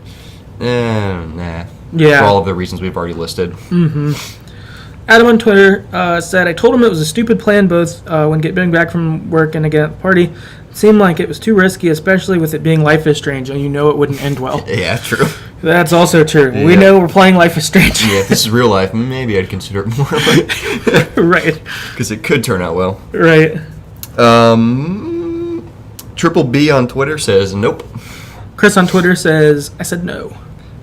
nah. Yeah. For all of the reasons we've already listed. Mm-hmm. Adam on Twitter said, I told him it was a stupid plan both when getting back from work and again at the party. It seemed like it was too risky, especially with it being Life is Strange, and it wouldn't end well. Yeah, true. That's also true. Yeah. We know we're playing Life is Strange. Yeah, if this is real life, maybe I'd consider it more. Right. Because it could turn out well. Right. Triple B on Twitter says, nope. Chris on Twitter says, I said no.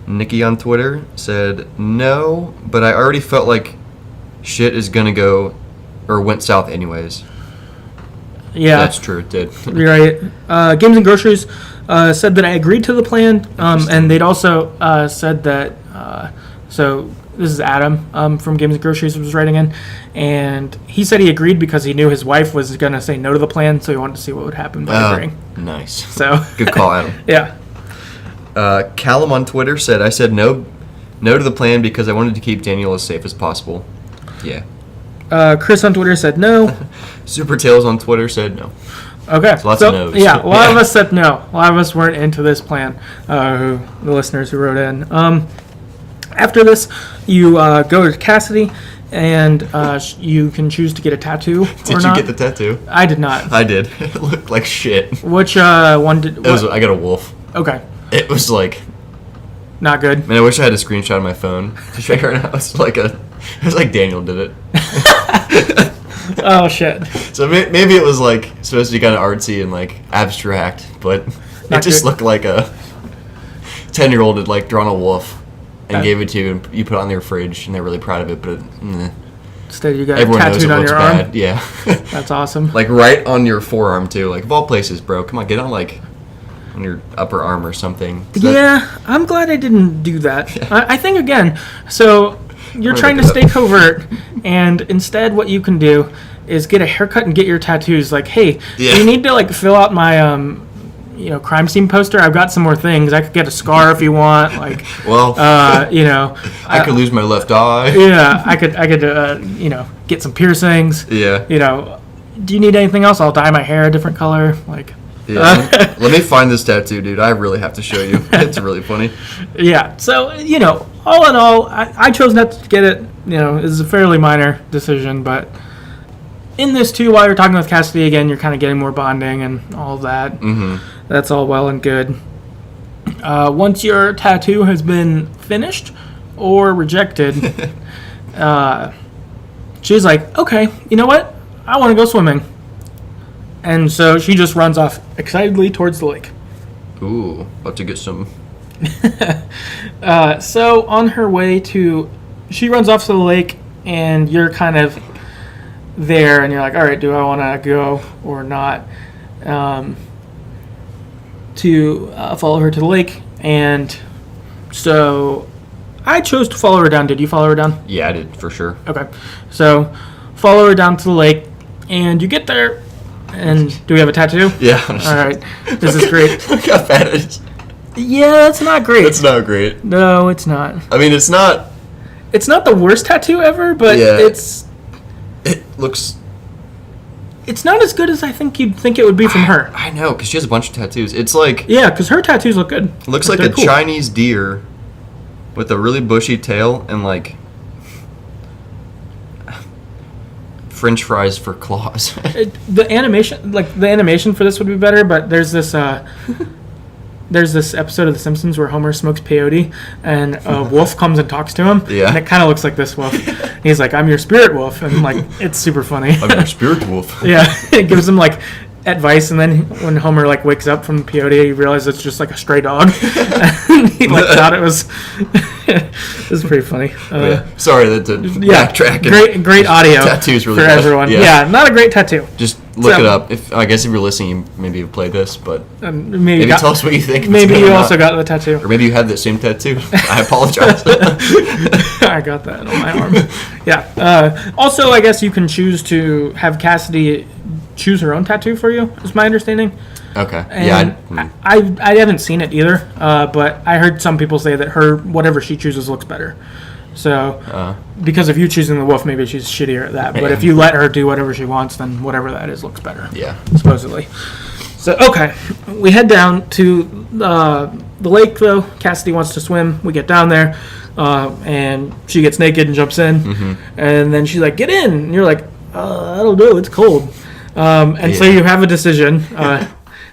Nikki on Twitter said, no, but I already felt like shit is going to go, or went south anyways. Yeah. That's true, it did. You're right. Games and Groceries said that I agreed to the plan, and they'd also said that, so this is Adam from Games and Groceries was writing in, and he said he agreed because he knew his wife was going to say no to the plan, so he wanted to see what would happen by agreeing. Nice. So good call, Adam. Yeah. Callum on Twitter said, I said no to the plan because I wanted to keep Daniel as safe as possible. Yeah. Chris on Twitter said no. Super Tails on Twitter said no. Okay. So lots of no's. Yeah, a lot of us said no. A lot of us weren't into this plan, the listeners who wrote in. After this, you go to Cassidy, and you can choose to get a tattoo or not. Did you get the tattoo? I did not. I did. It looked like shit. Which one did... I got a wolf. Okay. It was not good. Man, I wish I had a screenshot of my phone to show you right now. It was like Daniel did it. Oh, shit. So maybe it was supposed to be kind of artsy and abstract, but it just looked like a 10-year-old had drawn a wolf and gave it to you, and you put it on their fridge, and they're really proud of it, but instead you got everyone it tattooed on your arm. Bad. Yeah. That's awesome. Right on your forearm too. Of all places, bro. Come on, get on on your upper arm or something. Yeah, I'm glad I didn't do that. Yeah. I think again. So you're trying to stay covert, and instead what you can do is get a haircut and get your tattoos. Like, hey, do you need to like fill out my crime scene poster? I've got some more things. I could get a scar if you want. Like, well, I could lose my left eye. Yeah, I could get some piercings. Yeah. Do you need anything else? I'll dye my hair a different color. Like, yeah. Let me find this tattoo, dude. I really have to show you. It's really funny. Yeah. So, all in all, I chose not to get it. It's a fairly minor decision, but in this too, while you're talking with Cassidy again, you're kind of getting more bonding and all of that. Mm-hmm. That's all well and good. Once your tattoo has been finished or rejected, she's like, okay, you know what? I want to go swimming. And so she just runs off excitedly towards the lake. Ooh, about to get some. So on her way she runs off to the lake, and you're kind of there, and you're like, all right, do I want to go or not? To follow her to the lake, and so I chose to follow her down. Did you follow her down? Yeah, I did, for sure. Okay. So follow her down to the lake, and you get there, and do we have a tattoo? Yeah. All right. This is great. Look how bad it is. Yeah, that's not great. It's not great. No, it's not. I mean, it's not... It's not the worst tattoo ever, but It looks... It's not as good as I think you'd think it would be from her. I know, because she has a bunch of tattoos. It's like... Yeah, because her tattoos look good. It looks like a cool Chinese deer with a really bushy tail and, like, French fries for claws. The animation for this would be better, but there's this episode of The Simpsons where Homer smokes peyote, and a wolf comes and talks to him. Yeah. And it kind of looks like this wolf. He's like, I'm your spirit wolf. And, like, it's super funny. I'm your spirit wolf. Yeah. It gives him, like, advice, and then when Homer, like, wakes up from peyote, he realizes it's just, like, a stray dog. And he, like, thought it was... It was pretty funny. Sorry, backtrack. Great audio tattoos really for good. Everyone. Yeah, not a great tattoo. Just look it up. I guess if you're listening, you maybe you've played this, but maybe tell us what you think. Maybe you also got the tattoo. Or maybe you had that same tattoo. I apologize. I got that on my arm. Yeah. Also, I guess you can choose to have Cassidy choose her own tattoo for you, is my understanding. Okay. And I haven't seen it either, but I heard some people say that whatever she chooses looks better. So, because if you choosing the wolf, maybe she's shittier at that. But if you let her do whatever she wants, then whatever that is looks better. Yeah. Supposedly. So, okay. We head down to the lake, though. Cassidy wants to swim. We get down there, and she gets naked and jumps in. Mm-hmm. And then she's like, get in. And you're like, that'll do. It's cold. So you have a decision.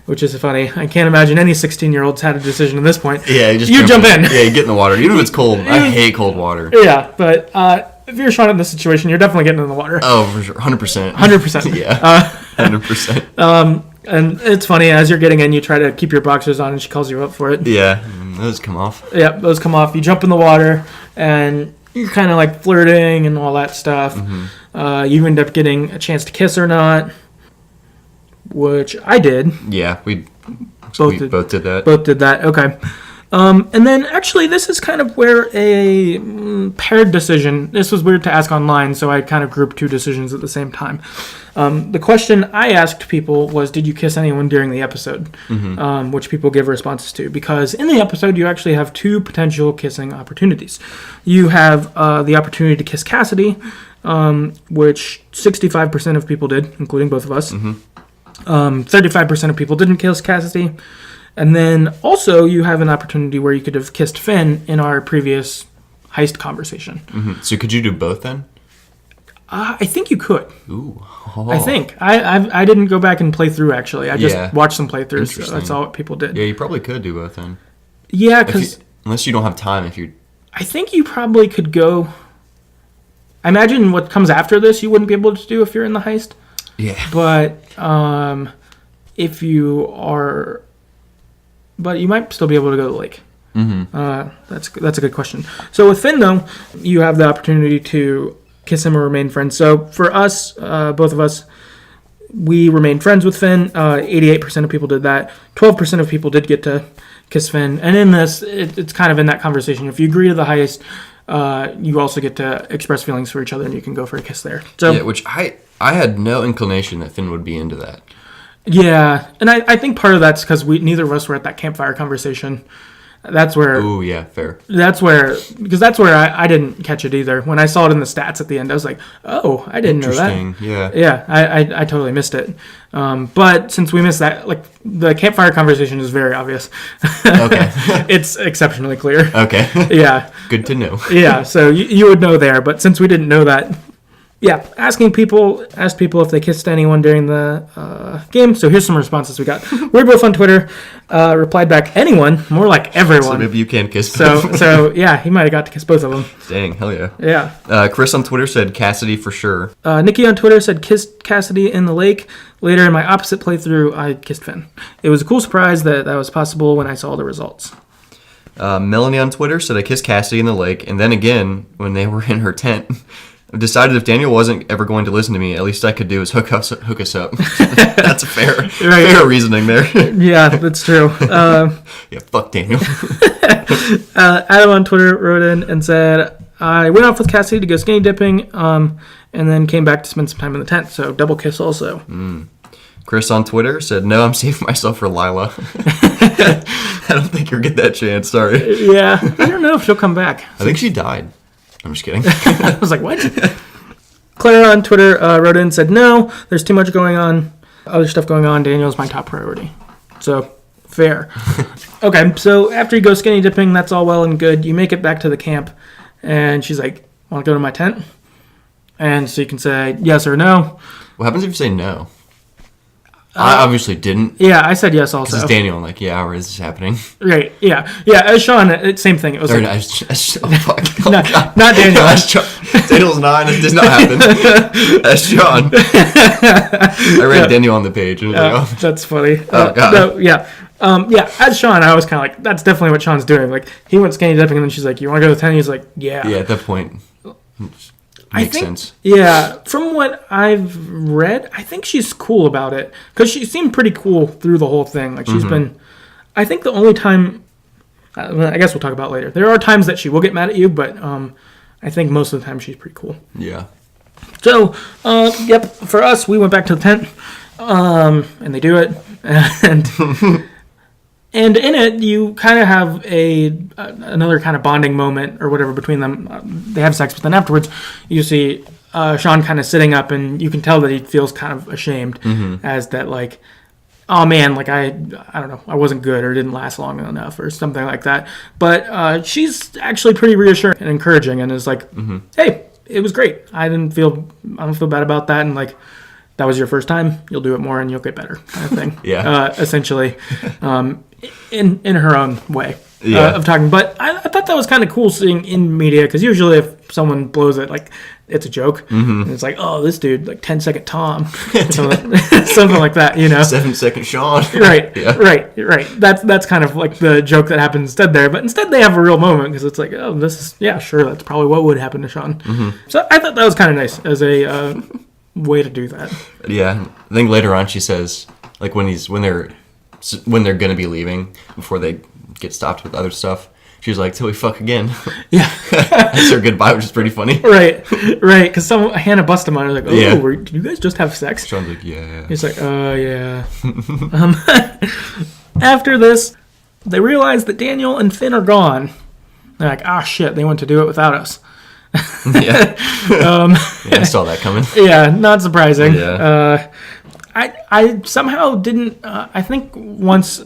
Which is funny. I can't imagine any 16-year-olds had a decision at this point. Yeah, you jump in. Yeah, you get in the water. Even if it's cold. I hate cold water. Yeah, but if you're Sean in this situation, you're definitely getting in the water. Oh, for sure. 100%. 100%. Yeah. 100%. And it's funny, as you're getting in, you try to keep your boxers on, and she calls you up for it. Yeah, those come off. Yeah, those come off. You jump in the water, and you're kind of like flirting and all that stuff. Mm-hmm. You end up getting a chance to kiss or not. Which I did. Yeah, we both did that. Both did that. Okay. And then actually, this is kind of where a paired decision. This was weird to ask online, so I kind of grouped two decisions at the same time. The question I asked people was, "Did you kiss anyone during the episode?" Mm-hmm. Which people give responses to, because in the episode you actually have two potential kissing opportunities. You have the opportunity to kiss Cassidy, which 65% of people did, including both of us. Mm-hmm. 35% of people didn't kiss Cassidy. And then also you have an opportunity where you could have kissed Finn in our previous heist conversation. Mm-hmm. So could you do both then? I think you could. Ooh. Oh. I think. I didn't go back and play through, actually. I just watched some playthroughs. So that's all what people did. Yeah, you probably could do both then. Yeah, because... Unless you don't have time if you... I think you probably could go... I imagine what comes after this you wouldn't be able to do if you're in the heist. Yeah. But if you are... But you might still be able to go to the lake. Mm-hmm. That's a good question. So with Finn, though, you have the opportunity to kiss him or remain friends. So for us, both of us, we remained friends with Finn. 88% of people did that. 12% of people did get to kiss Finn. And in this, it's kind of in that conversation. If you agree to the heist, you also get to express feelings for each other, and you can go for a kiss there. So, yeah, which I had no inclination that Finn would be into that. Yeah, and I think part of that's because neither of us were at that campfire conversation. That's where. Ooh, yeah, fair. That's where I didn't catch it either. When I saw it in the stats at the end, I was like, "Oh, I didn't know that." Interesting. Yeah. Yeah, I totally missed it. But since we missed that, like the campfire conversation is very obvious. Okay. It's exceptionally clear. Okay. Yeah. Good to know. Yeah, so you would know there, but since we didn't know that. Yeah, asked people if they kissed anyone during the game. So here's some responses we got. We're both on Twitter. Replied back, anyone, more like everyone. So maybe you can kiss So yeah, he might have got to kiss both of them. Dang, hell yeah. Yeah. Chris on Twitter said Cassidy for sure. Nikki on Twitter said kissed Cassidy in the lake. Later in my opposite playthrough, I kissed Finn. It was a cool surprise that was possible when I saw the results. Melanie on Twitter said I kissed Cassidy in the lake, and then again when they were in her tent. I decided if Daniel wasn't ever going to listen to me, at least I could do is hook us up. That's a fair reasoning there. Yeah, that's true. Yeah, fuck Daniel. Adam on Twitter wrote in and said, I went off with Cassidy to go skinny dipping, and then came back to spend some time in the tent, so double kiss also. Chris on Twitter said, no, I'm saving myself for Lila. I don't think you'll get that chance, sorry. Yeah, I don't know if she'll come back. I think she died. I'm just kidding. I was like, what? Claire on Twitter wrote in and said, no, there's too much going on. Other stuff going on. Daniel's my top priority. So, fair. Okay, so after you go skinny dipping, that's all well and good. You make it back to the camp, and she's like, want to go to my tent? And so you can say yes or no. What happens if you say no? I obviously didn't. Yeah, I said yes also. Because it's Daniel. I'm like, yeah, where is this happening? Right, yeah. Yeah, as Sean, same thing. It was like... not Daniel. Daniel's not, and it does not happen. That's Sean. I read Daniel on the page. And I was like, that's funny. God. No, yeah. As Sean, I was kind of like, that's definitely what Sean's doing. Like, he went skinny dipping, and then she's like, you want to go to the tent? He's like, yeah. Yeah, at that point... Makes sense. Yeah, from what I've read, I think she's cool about it. Because she seemed pretty cool through the whole thing. Like, she's been... I think the only time... I guess we'll talk about it later. There are times that she will get mad at you, but I think most of the time she's pretty cool. Yeah. So, yep, for us, we went back to the tent, and they do it. And in it, you kind of have another kind of bonding moment or whatever between them. They have sex, but then afterwards, you see Sean kind of sitting up, and you can tell that he feels kind of ashamed, as that like, oh man, like I don't know, I wasn't good or didn't last long enough or something like that. But she's actually pretty reassuring and encouraging, and is like, hey, it was great. I don't feel bad about that, and like, that was your first time. You'll do it more, and you'll get better, kind of thing. Yeah. Essentially. In her own way of talking. But I thought that was kind of cool seeing in media, because usually if someone blows it, like, it's a joke. And it's like, oh, this dude, like 10-second Tom. something like that, you know. 7-second Sean. Right, yeah. right. That's kind of like the joke that happens instead there. But instead they have a real moment, because it's like, oh, this is, yeah, sure, that's probably what would happen to Sean. So I thought that was kind of nice as a way to do that. Yeah. I think later on she says, like, when they're going to be leaving before they get stopped with other stuff, she's like, till we fuck again. Yeah. That's her goodbye, which is pretty funny. Right. Because Hannah busted him on. I was like, oh, did you guys just have sex? Sean's like, yeah. He's like, oh, yeah. After this, they realize that Daniel and Finn are gone. They're like, ah, shit, they went to do it without us. Yeah. I saw that coming. Yeah, not surprising. Yeah. I somehow didn't... I think once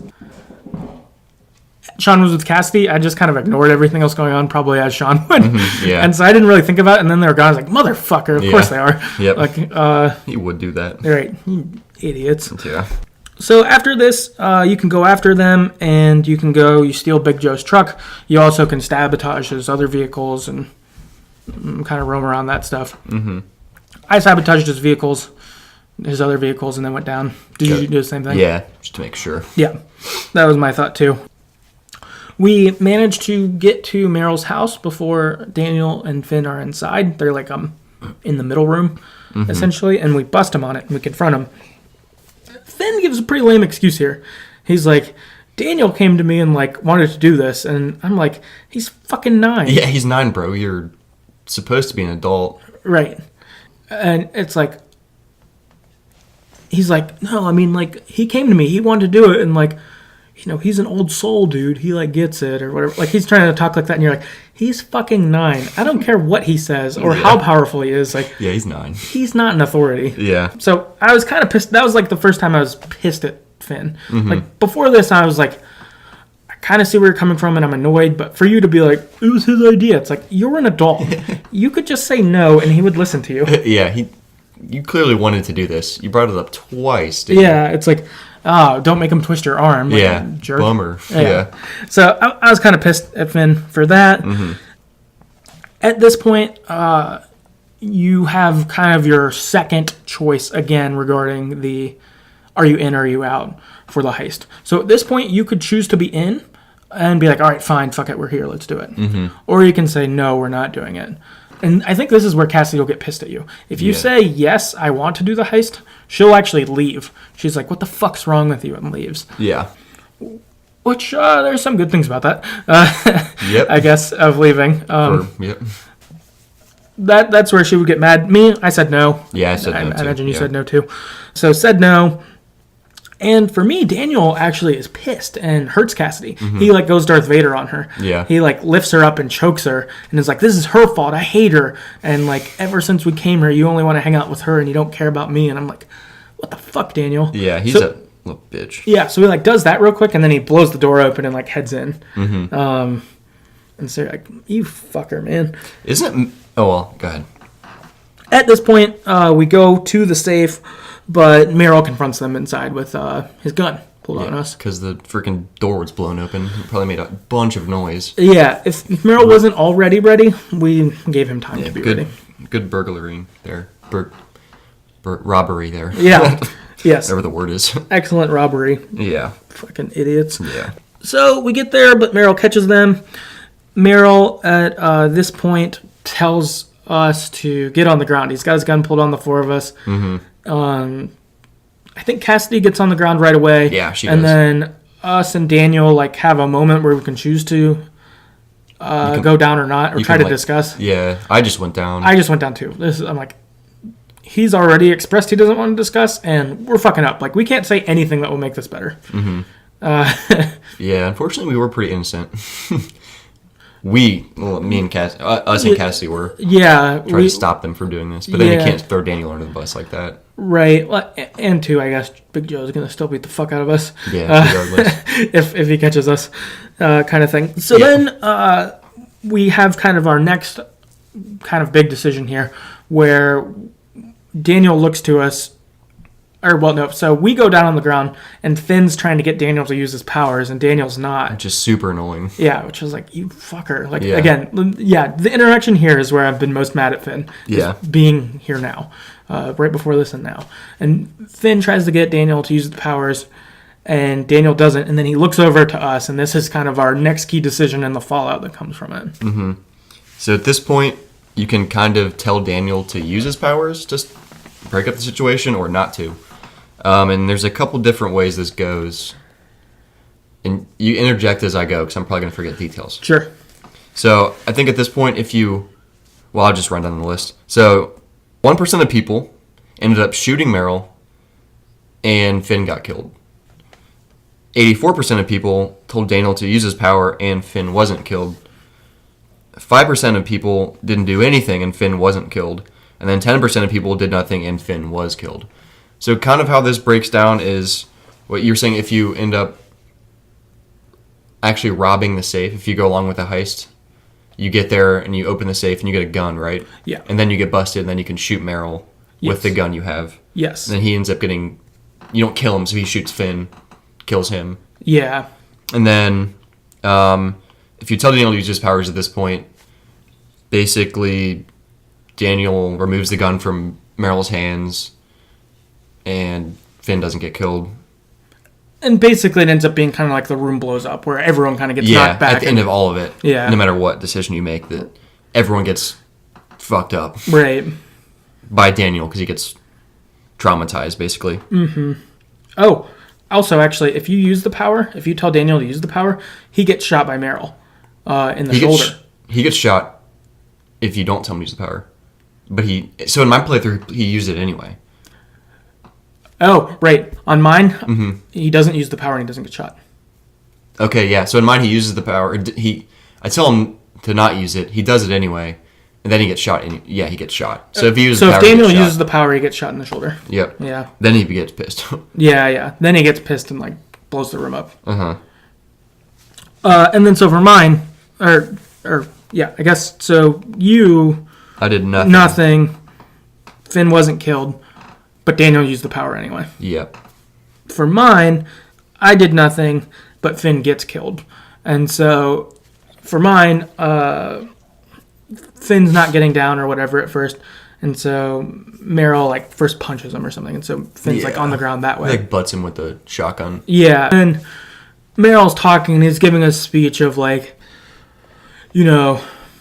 Sean was with Cassidy, I just kind of ignored everything else going on, probably as Sean would. Yeah. And so I didn't really think about it, and then they were gone. I was like, motherfucker, of course they are. Yep. Like, he would do that. Right. Idiots. Yeah. So after this, you can go after them, and you steal Big Joe's truck. You also can sabotage his other vehicles and kind of roam around that stuff. I sabotaged his other vehicles, and then went down. Did you do the same thing? Yeah, just to make sure. Yeah, that was my thought too. We managed to get to Meryl's house before Daniel and Finn are inside. They're like in the middle room, essentially, and we bust him on it, and we confront him. Finn gives a pretty lame excuse here. He's like, Daniel came to me and, like, wanted to do this. And I'm like, he's fucking 9. Yeah, he's 9, bro. You're supposed to be an adult. Right. And it's like, he's like, no, I mean, like, he came to me. He wanted to do it. And, like, you know, he's an old soul, dude. He, like, gets it or whatever. Like, he's trying to talk like that. And you're like, he's fucking 9. I don't care what he says or how powerful he is. Like, yeah, he's 9. He's not an authority. Yeah. So I was kind of pissed. That was, like, the first time I was pissed at Finn. Like, before this, I was like, I kind of see where you're coming from and I'm annoyed. But for you to be like, it was his idea. It's like, you're an adult. You could just say no and he would listen to you. Yeah, you clearly wanted to do this. You brought it up twice, didn't you? Yeah, it's like, oh, don't make him twist your arm. Like, yeah, jerk. bummer. Yeah. So I was kind of pissed at Finn for that. At this point, you have kind of your second choice again regarding the are you in or are you out for the heist. So at this point, you could choose to be in and be like, all right, fine, fuck it, we're here, let's do it. Or you can say, no, we're not doing it. And I think this is where Cassidy will get pissed at you. If you say, yes, I want to do the heist, she'll actually leave. She's like, what the fuck's wrong with you? And leaves. Yeah. Which, there's some good things about that. Yep. I guess, of leaving. Yep. That's where she would get mad. Me, I said no. Yeah, I said no, too. I imagine you said no, too. So, said no. And for me, Daniel actually is pissed and hurts Cassidy. He, like, goes Darth Vader on her. Yeah. He, like, lifts her up and chokes her and is like, this is her fault. I hate her. And, like, ever since we came here, you only want to hang out with her and you don't care about me. And I'm like, what the fuck, Daniel? Yeah, he's a little bitch. Yeah, so he, like, does that real quick and then he blows the door open and, like, heads in. And so you're like, you fucker, man. Isn't it... Oh, well, go ahead. At this point, we go to the safe, but Meryl confronts them inside with his gun pulled on us. Because the freaking door was blown open. It probably made a bunch of noise. Yeah, if Meryl wasn't already ready, we gave him time to be ready. Good burglary there. Robbery there. Yeah, yes. Whatever the word is. Excellent robbery. Yeah. Fucking idiots. Yeah. So we get there, but Meryl catches them. Meryl, at this point, tells us to get on the ground. He's got his gun pulled on the 4 of us. I think Cassidy gets on the ground right away. Yeah, she and does. And then us and Daniel, like, have a moment where we can choose to go down or not, or try to discuss. Yeah, I just went down. I just went down too. I'm like, he's already expressed he doesn't want to discuss, and we're fucking up. Like, we can't say anything that will make this better. Yeah, unfortunately, we were pretty innocent. Me and Cassidy, us and Cassidy were. Yeah. Trying to stop them from doing this. But then you can't throw Daniel under the bus like that. Right. Well, and two, I guess Big Joe's going to still beat the fuck out of us. Yeah, regardless. if he catches us, kind of thing. So then we have kind of our next kind of big decision here where Daniel looks to us. So we go down on the ground, and Finn's trying to get Daniel to use his powers, and Daniel's not. Just super annoying. Yeah, which was like, you fucker. Like, again, the interaction here is where I've been most mad at Finn. Yeah. Being here now. Right before this and now. And Finn tries to get Daniel to use the powers, and Daniel doesn't, and then he looks over to us, and this is kind of our next key decision and the fallout that comes from it. Mm-hmm. So at this point, you can kind of tell Daniel to use his powers, just break up the situation, or not to. And there's a couple different ways this goes. And you interject as I go, because I'm probably going to forget details. Sure. So I think at this point, I'll just run down the list. So 1% of people ended up shooting Meryl, and Finn got killed. 84% of people told Daniel to use his power, and Finn wasn't killed. 5% of people didn't do anything, and Finn wasn't killed. And then 10% of people did nothing, and Finn was killed. So kind of how this breaks down is what you're saying. If you end up actually robbing the safe, if you go along with the heist, you get there and you open the safe and you get a gun, right? Yeah. And then you get busted and then you can shoot Meryl with the gun you have. Yes. And then he ends up you don't kill him, so he shoots Finn, kills him. Yeah. And then if you tell Daniel to use his powers at this point, basically Daniel removes the gun from Meryl's hands, and Finn doesn't get killed. And basically it ends up being kind of like the room blows up, where everyone kind of gets knocked back. At the end of all of it. Yeah. No matter what decision you make, that everyone gets fucked up. Right. By Daniel, because he gets traumatized, basically. Mm-hmm. Oh, Also, actually, if you use the power, if you tell Daniel to use the power, he gets shot by Meryl in the shoulder. He gets shot if you don't tell him to use the power. But so in my playthrough, he used it anyway. Oh, right. On mine, he doesn't use the power and he doesn't get shot. Okay, yeah. So in mine, he uses the power. I tell him to not use it. He does it anyway, and then he gets shot. And he gets shot. So if he uses the power, Daniel uses the power, he gets shot in the shoulder. Yep. Yeah. Then he gets pissed. Yeah. Then he gets pissed and blows the room up. Uh-huh. And then so for mine, I guess so. I did nothing. Nothing. Finn wasn't killed, but Daniel used the power anyway. Yep. For mine, I did nothing, but Finn gets killed. And so for mine, Finn's not getting down or whatever at first. And so Meryl first punches him or something. And so Finn's on the ground that way. Butts him with the shotgun. Yeah. And Meryl's talking and he's giving a speech of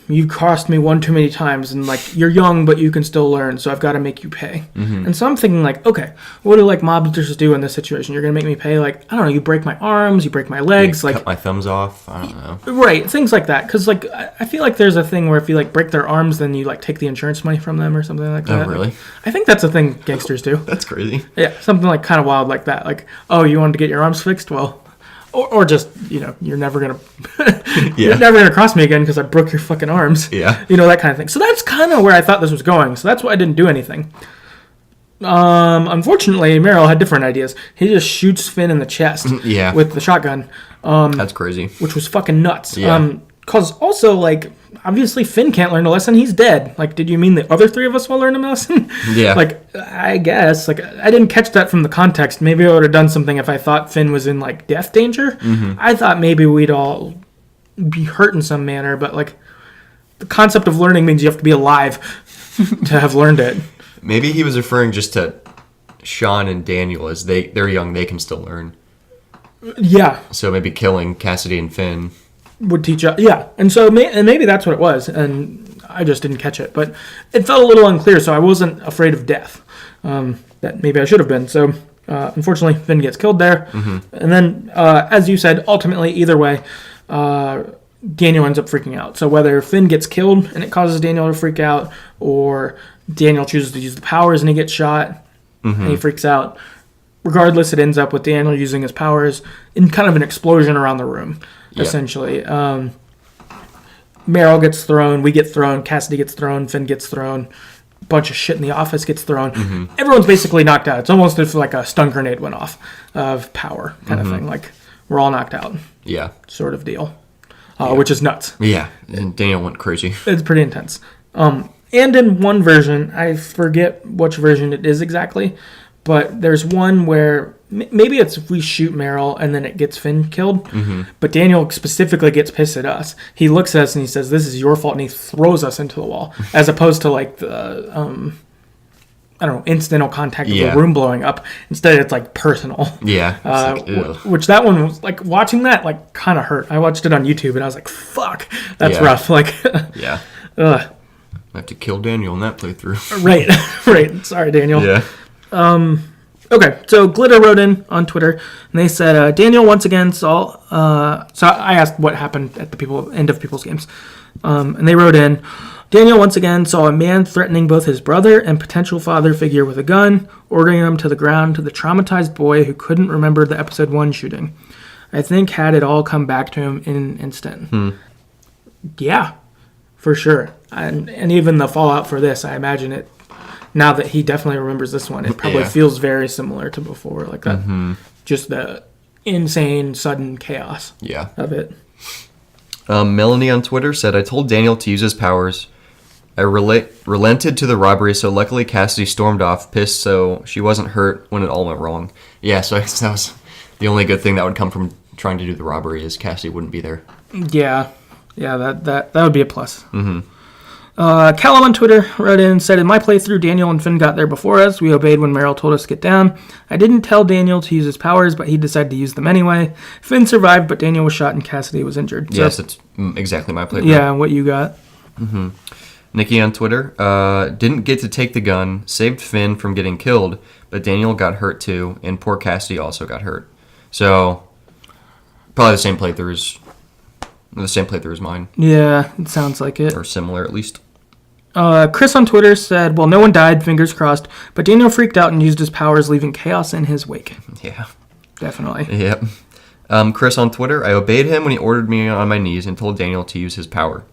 you've crossed me one too many times, and you're young, but you can still learn, so I've got to make you pay. And so I'm thinking okay, what do mobsters do in this situation? You're gonna make me pay? I don't know. You break my arms, you break my legs, cut my thumbs off. I don't know. Right, things like that. Because I feel there's a thing where if you break their arms, then you take the insurance money from them or something like that. Oh, really? I think that's a thing gangsters do. That's crazy. Yeah, something kind of wild like that. Oh, you wanted to get your arms fixed? Well. Or just, you're never going to you're never going to cross me again because I broke your fucking arms. Yeah. That kind of thing. So that's kind of where I thought this was going. So that's why I didn't do anything. Unfortunately, Meryl had different ideas. He just shoots Finn in the chest with the shotgun. That's crazy. Which was fucking nuts. Yeah. Because also, obviously Finn can't learn a lesson. He's dead. Did you mean the other three of us will learn a lesson? Yeah. I guess. I didn't catch that from the context. Maybe I would have done something if I thought Finn was in, death danger. I thought maybe we'd all be hurt in some manner, but, the concept of learning means you have to be alive to have learned it. Maybe he was referring just to Sean and Daniel as they're young, they can still learn. Yeah. So maybe killing Cassidy and Finn would teach us. Yeah. And so maybe that's what it was. And I just didn't catch it. But it felt a little unclear, so I wasn't afraid of death. That maybe I should have been. So unfortunately, Finn gets killed there. And then, as you said, ultimately, either way, Daniel ends up freaking out. So whether Finn gets killed and it causes Daniel to freak out, or Daniel chooses to use the powers and he gets shot and he freaks out, regardless, it ends up with Daniel using his powers in kind of an explosion around the room. Essentially. Meryl gets thrown, we get thrown, Cassidy gets thrown, Finn gets thrown, a bunch of shit in the office gets thrown. Everyone's basically knocked out. It's almost if a stun grenade went off of power kind of thing. We're all knocked out. Yeah. Sort of deal. Which is nuts. Yeah. And Daniel went crazy. It's pretty intense. And in one version, I forget which version it is exactly, but there's one where maybe it's if we shoot Meryl and then it gets Finn killed, but Daniel specifically gets pissed at us. He looks at us and he says, "This is your fault," and he throws us into the wall, as opposed to the I don't know, incidental contact of the room blowing up. Instead, it's personal. Yeah. Which that one was watching that kind of hurt. I watched it on YouTube and I was like, "Fuck, that's rough." Yeah. Ugh. I have to kill Daniel in that playthrough. Right. Sorry, Daniel. Yeah. Okay, so Glitter wrote in on Twitter, and they said, Daniel once again saw... so I asked what happened at the end of People's Games. And they wrote in, Daniel once again saw a man threatening both his brother and potential father figure with a gun, ordering him to the ground to the traumatized boy who couldn't remember the episode 1 shooting. I think had it all come back to him in an instant. Yeah, for sure. And even the fallout for this, I imagine it... Now that he definitely remembers this one, it probably feels very similar to before, that. Just the insane, sudden chaos of it. Melanie on Twitter said, I told Daniel to use his powers. I relented to the robbery, so luckily Cassidy stormed off, pissed so she wasn't hurt when it all went wrong. Yeah, so that was the only good thing that would come from trying to do the robbery is Cassidy wouldn't be there. Yeah, that would be a plus. Callum on Twitter wrote in and said, in my playthrough, Daniel and Finn got there before us. We obeyed when Meryl told us to get down. I didn't tell Daniel to use his powers, but he decided to use them anyway. Finn survived, but Daniel was shot and Cassidy was injured. So, yes, it's exactly my playthrough. Yeah, what you got. Nikki on Twitter, didn't get to take the gun, saved Finn from getting killed, but Daniel got hurt too, and poor Cassidy also got hurt. So probably the same playthrough as mine, Yeah, it sounds like it. or similar at least. Chris on Twitter said, well, no one died, fingers crossed, but Daniel freaked out and used his powers, leaving chaos in his wake. Yeah. Definitely. Yep. Chris on Twitter, I obeyed him when he ordered me on my knees and told Daniel to use his power.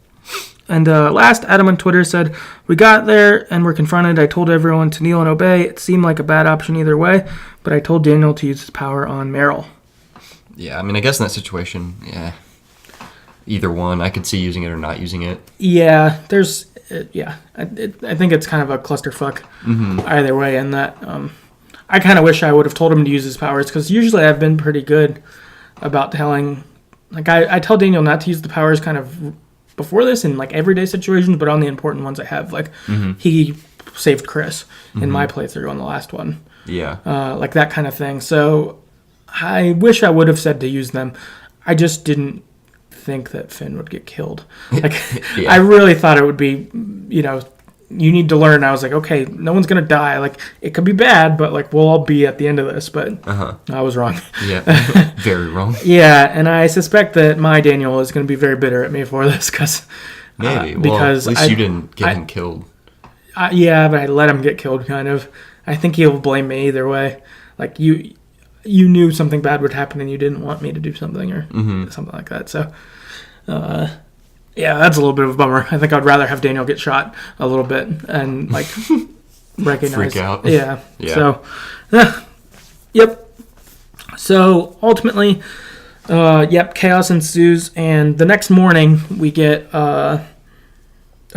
And last, Adam on Twitter said, we got there and were confronted. I told everyone to kneel and obey. It seemed like a bad option either way, but I told Daniel to use his power on Meryl. Yeah, I mean, I guess in that situation, yeah. Either one. I could see using it or not using it. Yeah, I think it's kind of a clusterfuck either way, and that I kind of wish I would have told him to use his powers, because usually I've been pretty good about telling, like, I tell Daniel not to use the powers kind of before this in, like, everyday situations, but on the important ones I have. Like, he saved Chris in my playthrough on the last one. Yeah. Like that kind of thing. So I wish I would have said to use them. I just didn't think that Finn would get killed. Like, Yeah. I really thought it would be, you need to learn. I was like, okay, no one's going to die. Like, it could be bad, but, like, we'll all be at the end of this. But I was wrong. Yeah. Very wrong. Yeah, and I suspect that my Daniel is going to be very bitter at me for this, because Maybe. because well, at least you didn't get him killed. Yeah, but I let him get killed, kind of. I think he'll blame me either way. Like, you knew something bad would happen and you didn't want me to do something or something like that. So, yeah, that's a little bit of a bummer. I think I'd rather have Daniel get shot a little bit and, like, recognize. Freak out. Yeah. Yeah. So, yep. So, ultimately, chaos ensues. And the next morning, we get a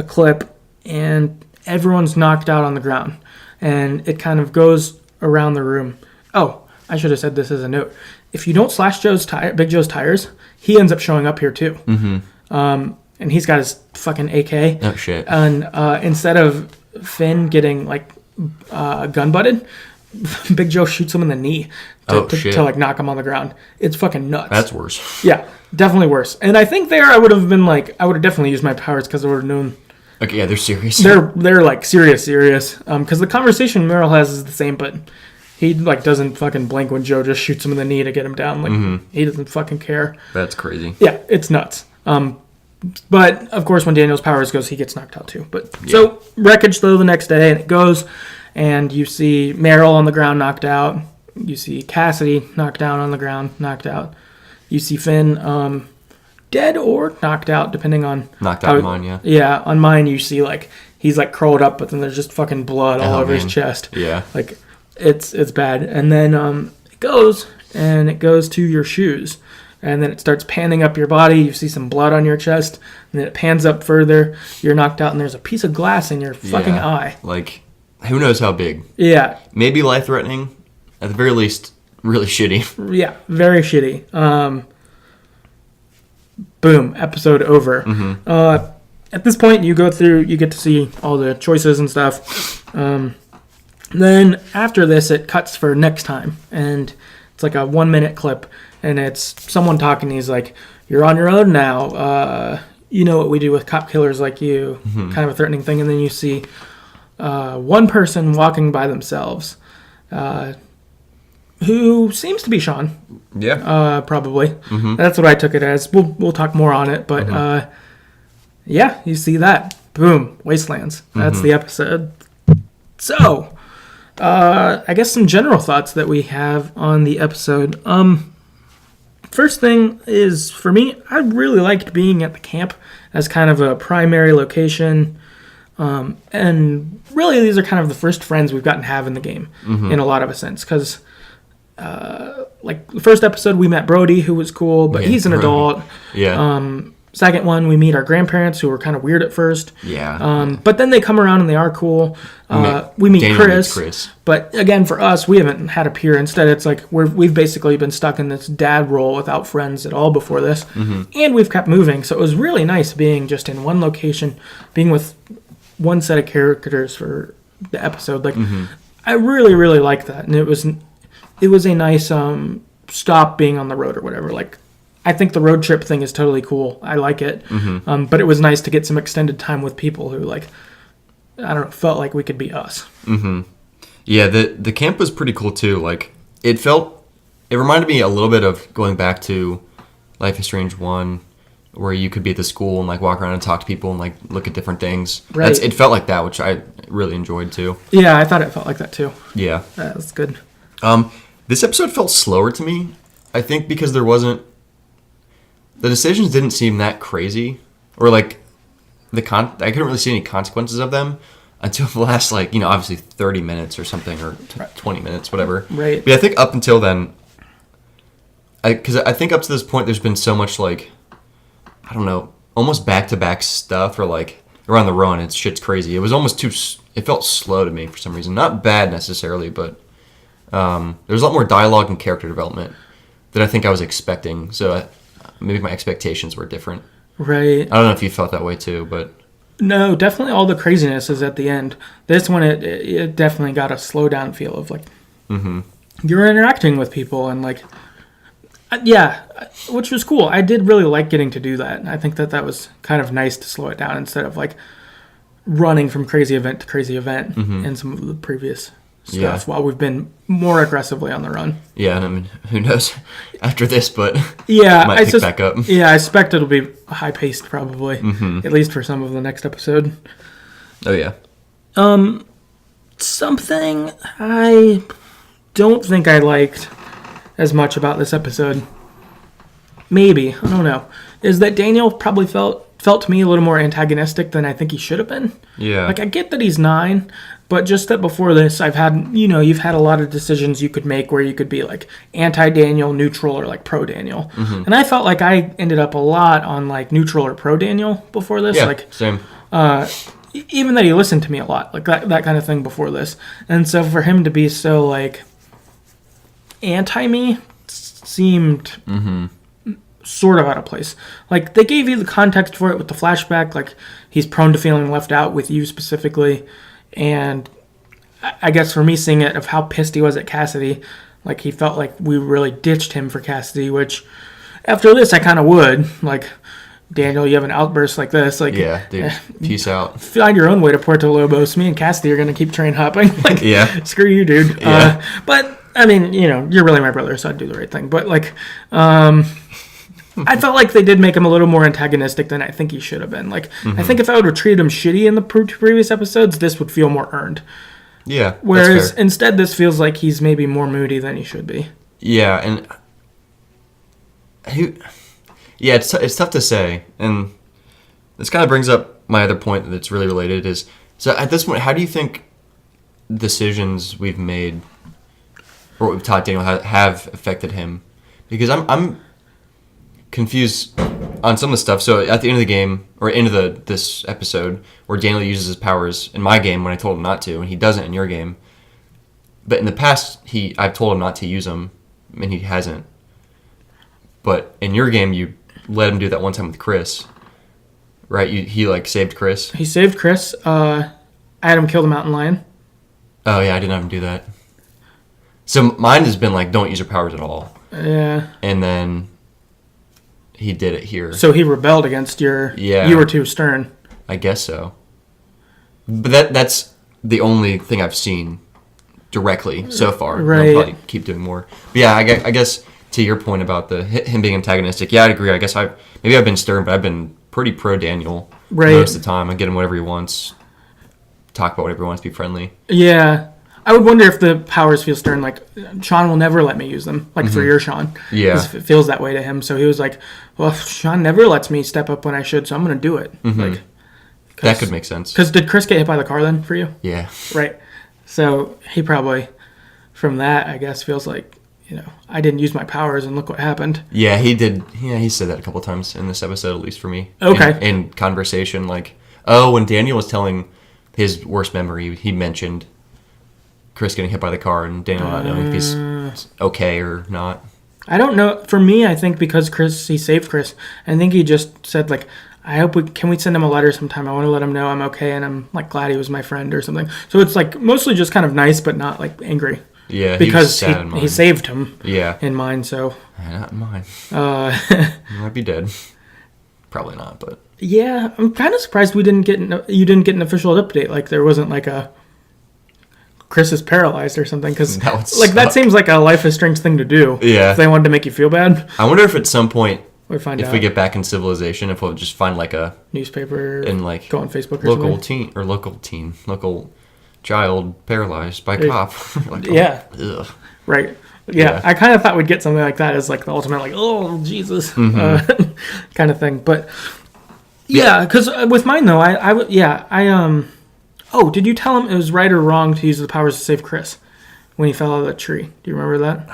clip and everyone's knocked out on the ground. And it kind of goes around the room. Oh, I should have said this as a note. If you don't slash Big Joe's tires, he ends up showing up here too. And he's got his fucking AK. Oh, shit. And instead of Finn getting, like, gun butted, Big Joe shoots him in the knee to like, knock him on the ground. It's fucking nuts. That's worse. Yeah, definitely worse. And I think there I would have been like, I would have definitely used my powers, because I would have known. Okay, yeah, they're serious. They're like serious. Because the conversation Meryl has is the same, but he, like, doesn't fucking blink when Joe just shoots him in the knee to get him down. Like, he doesn't fucking care. That's crazy. Yeah, it's nuts. But of course, when Daniel's powers goes, he gets knocked out too. But so wreckage though the next day, and it goes, and you see Meryl on the ground knocked out. You see Cassidy knocked down on the ground, knocked out. You see Finn dead or knocked out, depending on knocked out on mine. Yeah. Yeah, on mine you see, like, he's, like, curled up, but then there's just fucking blood all over his chest. Yeah. Like, it's bad. And then it goes to your shoes. And then it starts panning up your body. You see some blood on your chest. And then it pans up further. You're knocked out, and there's a piece of glass in your fucking eye. Like, who knows how big? Yeah. Maybe life-threatening. At the very least, really shitty. Yeah, very shitty. Boom. Episode over. At this point, you get to see all the choices and stuff. Then after this, it cuts for next time. And it's like a 1-minute clip. And it's someone talking. He's like, you're on your own now. You know what we do with cop killers like you. Kind of a threatening thing. And then you see one person walking by themselves, who seems to be Sean. Yeah. Probably. That's what I took it as. We'll talk more on it. But yeah, you see that. Boom. Wastelands. That's the episode. So, I guess some general thoughts that we have on the episode. First thing is, for me, I really liked being at the camp as kind of a primary location. And really, these are kind of the first friends we've gotten to have in the game, in a lot of a sense. Because, like, the first episode, we met Brody, who was cool, but he's an adult. Yeah. Second one, we meet our grandparents, who were kind of weird at first. Yeah. But then they come around and they are cool. We meet Chris. But again, for us, we haven't had a peer. Instead, it's like we've basically been stuck in this dad role without friends at all before this. And we've kept moving. So it was really nice being just in one location, being with one set of characters for the episode. Like, I really, really liked that. And it was a nice stop being on the road or whatever. Like, I think the road trip thing is totally cool. I like it. But it was nice to get some extended time with people who, like, I don't know, felt like we could be us. Yeah, the camp was pretty cool too. Like, it felt it reminded me a little bit of going back to Life is Strange 1, where you could be at the school and like walk around and talk to people and like look at different things. Right. It felt like that, which I really enjoyed too. Yeah, I thought it felt like that too. Yeah. That was good. This episode felt slower to me, I think, because the decisions didn't seem that crazy, or like I couldn't really see any consequences of them until the last, like, obviously 30 minutes or something, or 20 minutes, whatever. Right. But I think up until then, because I think up to this point, there's been so much, like, I don't know, almost back-to-back stuff, or like around the run, shit's crazy. It was almost it felt slow to me for some reason. Not bad necessarily, but there's a lot more dialogue and character development that I think I was expecting. So maybe my expectations were different. Right. I don't know if you felt that way too, but... No, definitely all the craziness is at the end. This one, it definitely got a slow down feel of like, you're interacting with people and like, yeah, which was cool. I did really like getting to do that. I think that was kind of nice to slow it down instead of like running from crazy event to crazy event in some of the previous stuff while we've been more aggressively on the run. Yeah, and I mean, who knows after this, but yeah, might pick back up. Yeah, I suspect it'll be high-paced probably, at least for some of the next episode. Oh, yeah. Something I don't think I liked as much about this episode, maybe, I don't know, is that Daniel probably felt to me a little more antagonistic than I think he should have been. Yeah. Like, I get that he's 9, but just that before this, you've had a lot of decisions you could make where you could be like anti-Daniel, neutral, or like pro-Daniel. And I felt like I ended up a lot on like neutral or pro-Daniel before this. Yeah, like, same. Even that he listened to me a lot, like that kind of thing before this. And so for him to be so like anti-me seemed sort of out of place. Like, they gave you the context for it with the flashback, like he's prone to feeling left out with you specifically. And I guess for me, seeing it of how pissed he was at Cassidy, like he felt like we really ditched him for Cassidy, which after this I kind of would. Like, Daniel, you have an outburst like this, like, yeah, dude, peace out. Find your own way to Puerto Lobos. Me and Cassidy are gonna keep train hopping. Like, yeah, screw you, dude. Yeah. But I mean, you're really my brother, so I'd do the right thing. But like, I felt like they did make him a little more antagonistic than I think he should have been. Like, I think if I would have treated him shitty in the previous episodes, this would feel more earned. Yeah. Whereas instead, this feels like he's maybe more moody than he should be. Yeah, and it's tough to say, and this kind of brings up my other point that's really related. Is so at this point, how do you think decisions we've made or what we've taught Daniel have affected him? Because I'm confused on some of the stuff. So at the end of the game, or end of this episode, where Daniel uses his powers in my game when I told him not to, and he doesn't in your game. But in the past, I've told him not to use them, and he hasn't. But in your game, you let him do that one time with Chris, right? He like saved Chris. He saved Chris. I had him kill the mountain lion. Oh yeah, I didn't have him do that. So mine has been like, don't use your powers at all. Yeah. And then he did it here. So he rebelled against your... Yeah. You were too stern. I guess so. But that's the only thing I've seen directly so far. Right. I'll probably keep doing more. But yeah, I guess to your point about him being antagonistic, yeah, I'd agree. I guess I've been stern, but I've been pretty pro Daniel most of the time. I get him whatever he wants, talk about whatever he wants, be friendly. Yeah. I would wonder if the powers feel stern, like, Sean will never let me use them, like, for your Sean. Yeah. 'Cause it feels that way to him. So he was like, well, Sean never lets me step up when I should, so I'm going to do it. Like, that could make sense. Because did Chris get hit by the car then for you? Yeah. Right. So he probably, from that, I guess, feels like, I didn't use my powers and look what happened. Yeah, he did. Yeah, he said that a couple times in this episode, at least for me. Okay. In conversation, like, when Daniel was telling his worst memory, he mentioned Chris getting hit by the car and Daniel not knowing if he's okay or not. I don't know. For me, I think because he saved Chris, I think he just said, like, I hope can we send him a letter sometime? I want to let him know I'm okay and I'm, like, glad he was my friend or something. So it's, like, mostly just kind of nice but not, like, angry. Yeah, because he saved him. Yeah. In mine, so. Not in mine. He might be dead. Probably not, but. Yeah, I'm kind of surprised you didn't get an official update. Like, there wasn't, like, a Chris is paralyzed or something, because That would like that suck. seems like a Life is Strange thing to do. Yeah. If they wanted to make you feel bad, I wonder if at some point, we find if out. we get back in civilization, if we'll just find like a Newspaper and like go on Facebook or local child paralyzed by cop. Like, Yeah. Ugh. Right. Yeah, Yeah. I kind of thought we'd get something like that as like the ultimate, like, oh Jesus, kind of thing. But yeah, because with mine though, Oh, did you tell him it was right or wrong to use the powers to save Chris when he fell out of that tree? Do you remember that?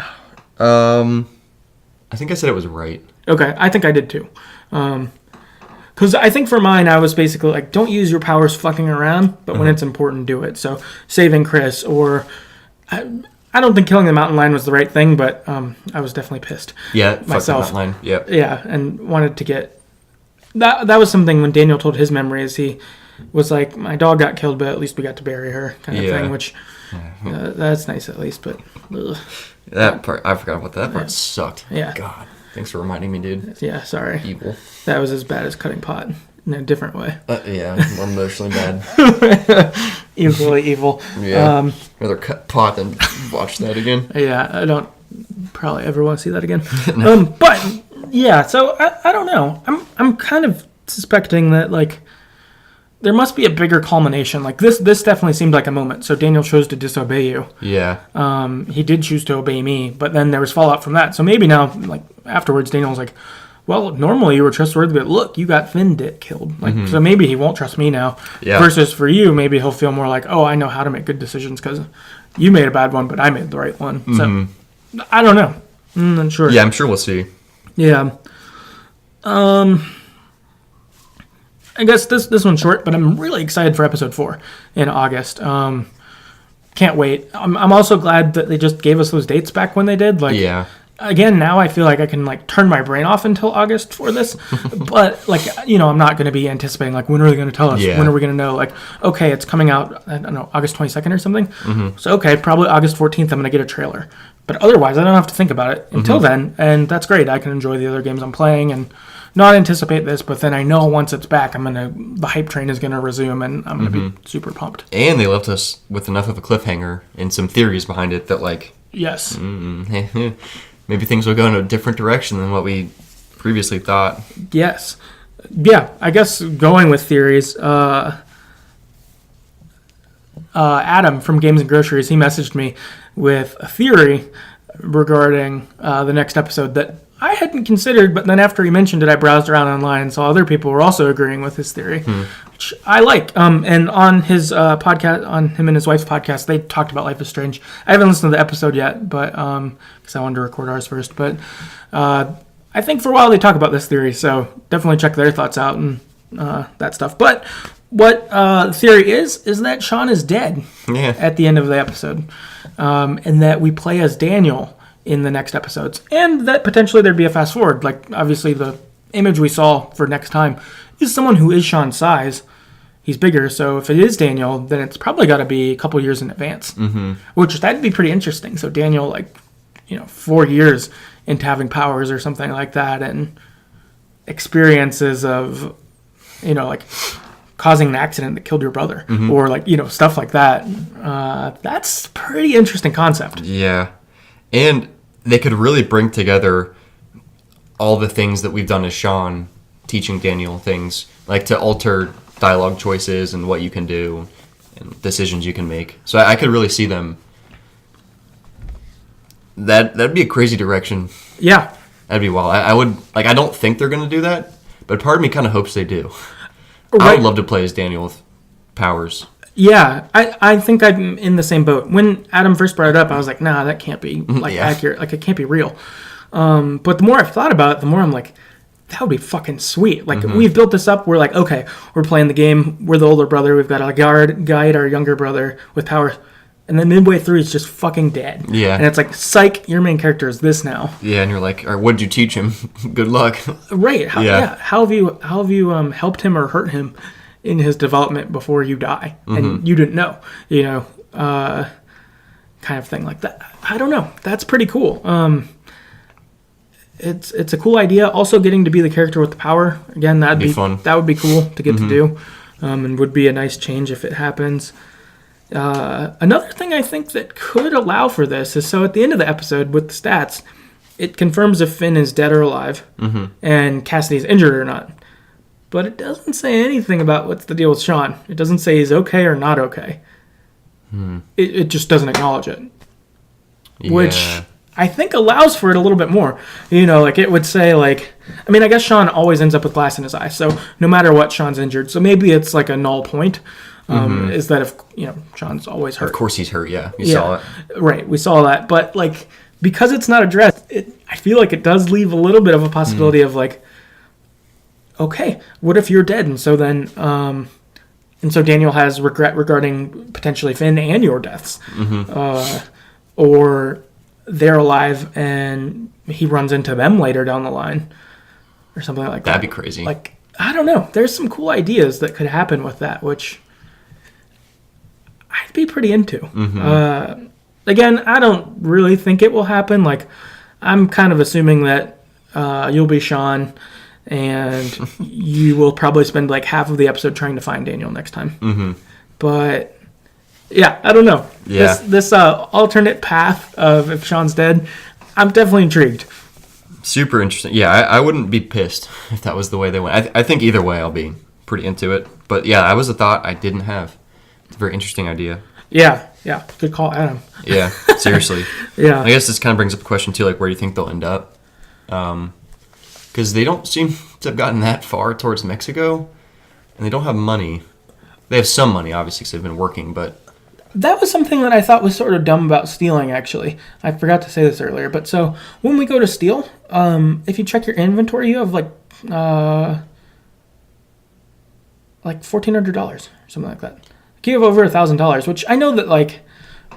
I think I said it was right. Okay, I think I did too. Because I think for mine, I was basically like, don't use your powers fucking around, but when it's important, do it. So saving Chris, or I don't think killing the mountain lion was the right thing, but I was definitely pissed. Yeah, fuck myself. that line. Yep. Yeah, and wanted to get that was something when Daniel told his memories. He was like, my dog got killed, but at least we got to bury her, kind of thing. Which that's nice at least, but ugh. That part, I forgot about that. That part sucked. Yeah. God, thanks for reminding me, dude. Yeah, sorry. Evil. That was as bad as cutting pot in a different way. Yeah, more emotionally bad. Equally evil. Yeah. Rather cut pot than watch that again. Yeah, I don't probably ever want to see that again. But yeah, so I don't know. I'm kind of suspecting that like there must be a bigger culmination. Like this definitely seemed like a moment. So Daniel chose to disobey you. Yeah. He did choose to obey me, but then there was fallout from that. So maybe now, like afterwards, Daniel was like, well, normally you were trustworthy, but look, you got Finn killed. Like, so maybe he won't trust me now. Yeah. Versus for you, maybe he'll feel more like, oh, I know how to make good decisions because you made a bad one, but I made the right one. So I don't know. I'm not sure. Yeah, I'm sure we'll see. Yeah. I guess this one's short, but I'm really excited for episode 4 in August. Can't wait. I'm also glad that they just gave us those dates back when they did. Like, Yeah. Again, now I feel like I can like turn my brain off until August for this, but like I'm not going to be anticipating like when are they going to tell us? Yeah. When are we going to know? Like, okay, it's coming out. I don't know, August 22nd or something. So okay, probably August 14th. I'm going to get a trailer, but otherwise I don't have to think about it until then, and that's great. I can enjoy the other games I'm playing and not anticipate this. But then I know once it's back, the hype train is going to resume, and I'm going to be super pumped. And they left us with enough of a cliffhanger and some theories behind it that like Yes. maybe things will go in a different direction than what we previously thought. Yes. Yeah, I guess going with theories, Adam from Games and Groceries, he messaged me with a theory regarding the next episode that I hadn't considered, but then after he mentioned it, I browsed around online and saw other people were also agreeing with his theory, which I like. And on his podcast, on him and his wife's podcast, they talked about Life is Strange. I haven't listened to the episode yet, but because I wanted to record ours first. But I think for a while they talk about this theory, so definitely check their thoughts out and that stuff. But what the theory is that Sean is dead at the end of the episode, and that we play as Daniel in the next episodes, and that potentially there'd be a fast forward. Like, obviously the image we saw for next time is someone who is Sean's size. He's bigger, so if it is Daniel, then it's probably got to be a couple years in advance, which that'd be pretty interesting. So Daniel, 4 years into having powers or something like that, and experiences of, causing an accident that killed your brother, or stuff like that. That's a pretty interesting concept. Yeah. And they could really bring together all the things that we've done as Sean, teaching Daniel things, like to alter dialogue choices and what you can do and decisions you can make. So I could really see them. That'd be a crazy direction. Yeah. That'd be wild. I don't think they're going to do that, but part of me kind of hopes they do. Right. I would love to play as Daniel with powers. Yeah, I think I'm in the same boat. When Adam first brought it up, I was like, nah, that can't be accurate. Like, it can't be real. But the more I've thought about it, the more I'm like, that would be fucking sweet. Like, we've built this up. We're like, okay, we're playing the game. We're the older brother. We've got to guide our younger brother with powers. And then midway through, he's just fucking dead. Yeah. And it's like, psych, your main character is this now. Yeah, and you're like, all right, what did you teach him? Good luck. Right. How have you helped him or hurt him in his development before you die, and you didn't know, kind of thing like that. I don't know. That's pretty cool. It's a cool idea. Also, getting to be the character with the power again, that'd be fun. That would be cool to get to do, and would be a nice change if it happens. Another thing I think that could allow for this is, so at the end of the episode with the stats, it confirms if Finn is dead or alive, and Cassidy's injured or not. But it doesn't say anything about what's the deal with Sean. It doesn't say he's okay or not okay. It just doesn't acknowledge it. Yeah. Which I think allows for it a little bit more. Like it would say, like, I mean, I guess Sean always ends up with glass in his eye. So no matter what, Sean's injured. So maybe it's like a null point. Is that if, Sean's always hurt. Of course he's hurt, yeah. We saw it. Right, we saw that. But, like, because it's not addressed, I feel like it does leave a little bit of a possibility of, like, okay, what if you're dead? And so then, and so Daniel has regret regarding potentially Finn and your deaths. Or they're alive and he runs into them later down the line or something like that. That'd be crazy. Like, I don't know. There's some cool ideas that could happen with that, which I'd be pretty into. Again, I don't really think it will happen. Like, I'm kind of assuming that you'll be Sean and you will probably spend like half of the episode trying to find Daniel next time. But yeah, I don't know. Yeah. This alternate path of if Sean's dead, I'm definitely intrigued. Super interesting. Yeah, I wouldn't be pissed if that was the way they went. I think either way I'll be pretty into it. But yeah, that was a thought I didn't have. It's a very interesting idea. Yeah. Good call, Adam. Yeah, seriously. Yeah. I guess this kind of brings up a question too, like where do you think they'll end up? Because they don't seem to have gotten that far towards Mexico, and they don't have money. They have some money, obviously, because they've been working, but... That was something that I thought was sort of dumb about stealing, actually. I forgot to say this earlier, but so when we go to steal, if you check your inventory, you have like $1,400 or something like that. You have over $1,000, which I know that, like,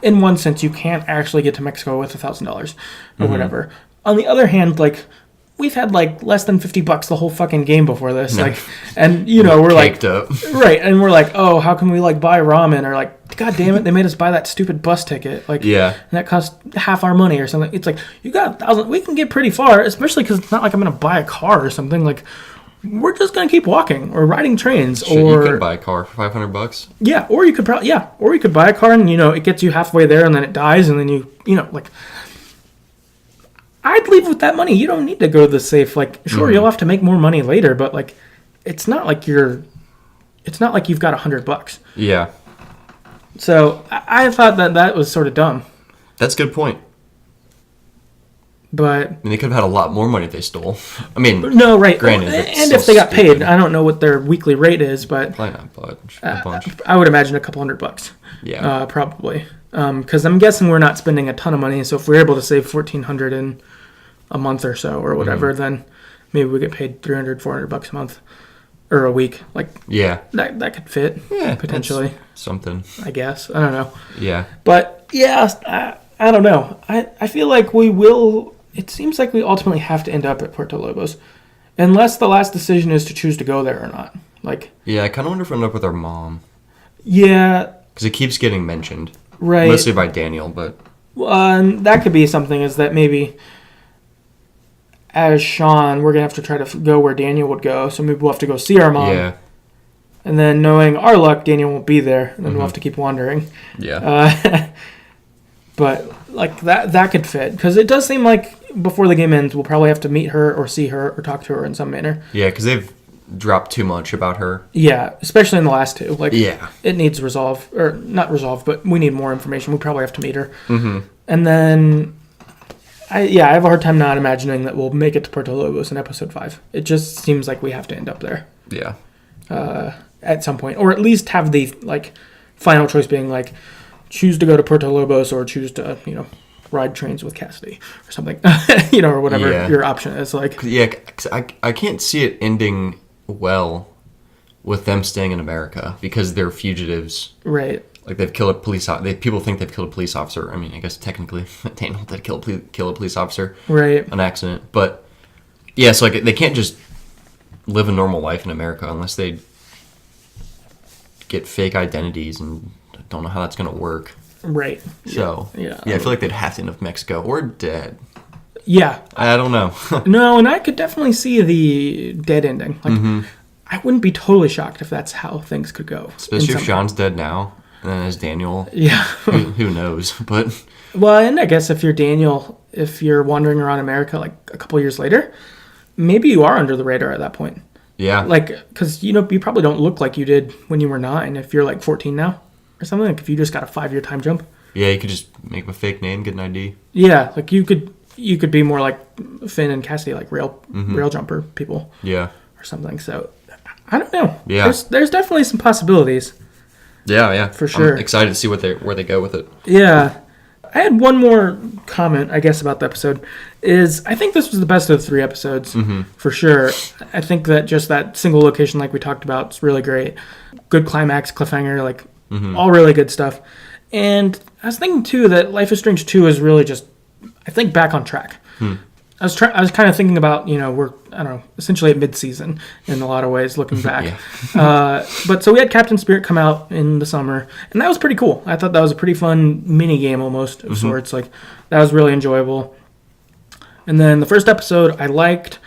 in one sense, you can't actually get to Mexico with $1,000 or whatever. On the other hand, like, we've had like less than $50 the whole fucking game before this, like, and we're like, up. right, and we're like, oh, how can we like buy ramen, or like, god damn it, they made us buy that stupid bus ticket, like, yeah, and that cost half our money or something. It's like, you got $1,000, we can get pretty far, especially because it's not like I'm gonna buy a car or something. Like, we're just gonna keep walking or riding trains. Shit, or you could buy a car for $500. Yeah, or you could probably or you could buy a car and it gets you halfway there and then it dies and then you like. I'd leave with that money. You don't need to go to the safe. Like, sure, you'll have to make more money later, but like, it's not like you've got $100. Yeah. So I thought that was sort of dumb. That's a good point. But I mean, they could have had a lot more money if they stole. I mean, no, right. Granted, and if they got paid, I don't know what their weekly rate is, but probably not a bunch. I would imagine a couple $100. Yeah. Probably. Because I'm guessing we're not spending a ton of money. So if we're able to save $1,400 in a month or so or whatever, then maybe we get paid $300-$400 a month or a week. Like, yeah, that could fit potentially. Something. I guess. I don't know. Yeah. But yeah, I don't know. I feel like we will. It seems like we ultimately have to end up at Puerto Lobos, unless the last decision is to choose to go there or not. Like. Yeah, I kind of wonder if we'll end up with our mom. Yeah. Because it keeps getting mentioned. Right. Mostly by Daniel, but. That could be something. Is that maybe. As Sean, we're going to have to try to go where Daniel would go. So maybe we'll have to go see our mom. Yeah. And then knowing our luck, Daniel won't be there. And then we'll have to keep wandering. Yeah. But, like, that could fit. Because it does seem like before the game ends, we'll probably have to meet her or see her or talk to her in some manner. Yeah, because they've dropped too much about her. Yeah, especially in the last two. Like, yeah. It needs resolve. Or, not resolve, but we need more information. We probably have to meet her. And then... I have a hard time not imagining that we'll make it to Puerto Lobos in episode 5. It just seems like we have to end up there. Yeah. At some point. Or at least have the, like, final choice being, like, choose to go to Puerto Lobos or choose to, ride trains with Cassidy or something. Or whatever your option is. Like, yeah, 'cause I can't see it ending well with them staying in America because they're fugitives. Right. Like, they've killed a police officer. People think they've killed a police officer. I mean, I guess technically Daniel did kill a police officer. Right. An accident. But, yeah, so, like, they can't just live a normal life in America unless they get fake identities, and I don't know how that's going to work. Right. So, yeah, I feel like they'd have to end up Mexico or dead. Yeah. I don't know. No, and I could definitely see the dead ending. Like, I wouldn't be totally shocked if that's how things could go. Especially if Sean's dead now. And then as Daniel, Yeah. who knows? But Well, and I guess if you're Daniel, if you're wandering around America like a couple years later, maybe you are under the radar at that point. yeah, Like, because, you probably don't look like you did when you were 9 if you're like 14 now or something. Like, if you just got a 5-year time jump. yeah, you could just make up a fake name, get an ID. Yeah, like you could be more like Finn and Cassidy, like rail jumper people Yeah, or something. So, I don't know. Yeah. There's definitely some possibilities. yeah, For sure. I'm excited to see where they go with it. Yeah. I had one more comment, I guess, about the episode. I think this was the best of the 3 episodes, for sure. I think that just that single location, like we talked about, is really great. Good climax, cliffhanger, like all really good stuff. And I was thinking too that Life is Strange 2 is really just, I think, back on track. I was kind of thinking about, we're, I don't know, essentially at mid-season in a lot of ways, looking back. But so we had Captain Spirit come out in the summer, and that was pretty cool. I thought that was a pretty fun mini game almost of sorts. Like, that was really enjoyable. And then the first episode I liked,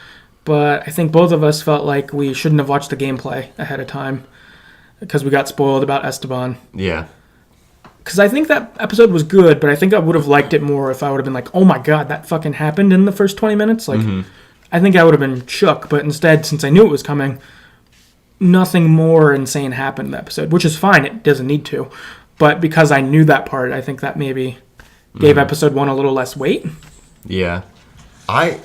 but I think both of us felt like we shouldn't have watched the gameplay ahead of time because we got spoiled about Esteban. Yeah, Because I think that episode was good, but I think I would have liked it more if I would have been like, oh my god, that fucking happened in the first 20 minutes. Like, I think I would have been shook. But instead, since I knew it was coming, nothing more insane happened in the episode, which is fine. It doesn't need to. But because I knew that part, I think that maybe gave episode 1 a little less weight. yeah. I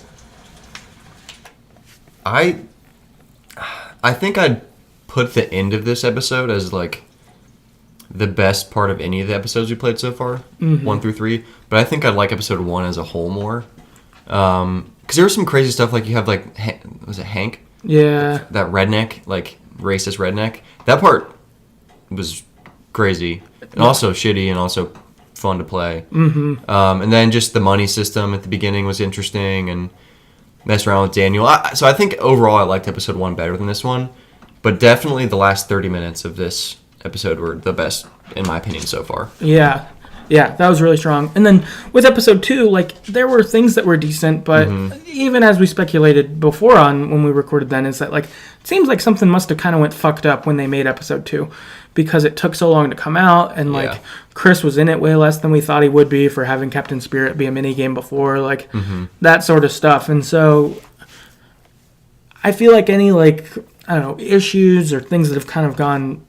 think I'd put the end of this episode as like the best part of any of the episodes we played so far, 1 through 3. But I think I'd like episode 1 as a whole more, because there was some crazy stuff. Like, you have like, was it Hank? Yeah. That redneck, like racist redneck. That part was crazy and also shitty and also fun to play. And then just the money system at the beginning was interesting and mess around with Daniel. So I think overall I liked episode 1 better than this one, but definitely the last 30 minutes of this episode were the best in my opinion so far. Yeah, that was really strong. And then with episode 2, like, there were things that were decent, but even as we speculated before on when we recorded then, is that, like, it seems like something must have kind of went fucked up when they made episode 2, because it took so long to come out, and like Chris was in it way less than we thought he would be for having Captain Spirit be a mini game before, like that sort of stuff. And so I feel like any, like, I don't know, issues or things that have kind of gone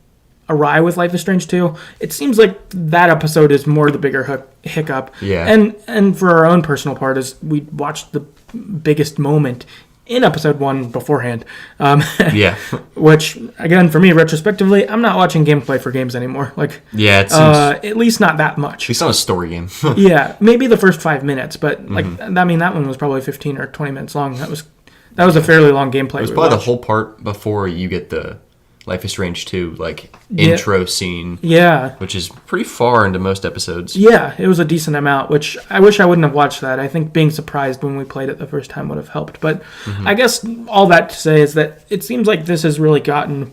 awry with Life is Strange 2, it seems like that episode is more the bigger hiccup. Yeah. And for our own personal part, is we watched the biggest moment in episode 1 beforehand. Yeah. Which, again, for me, retrospectively, I'm not watching gameplay for games anymore. Like, Yeah, it seems at least not that much. it's not a story game. Yeah, maybe the first 5 minutes, but like, I mean, that one was probably 15 or 20 minutes long. That was a fairly long gameplay. It was probably the whole part before you get the Life is Strange 2, like, intro scene. Yeah. Which is pretty far into most episodes. Yeah, it was a decent amount, which I wish I wouldn't have watched that. I think being surprised when we played it the first time would have helped. But I guess all that to say is that it seems like this has really gotten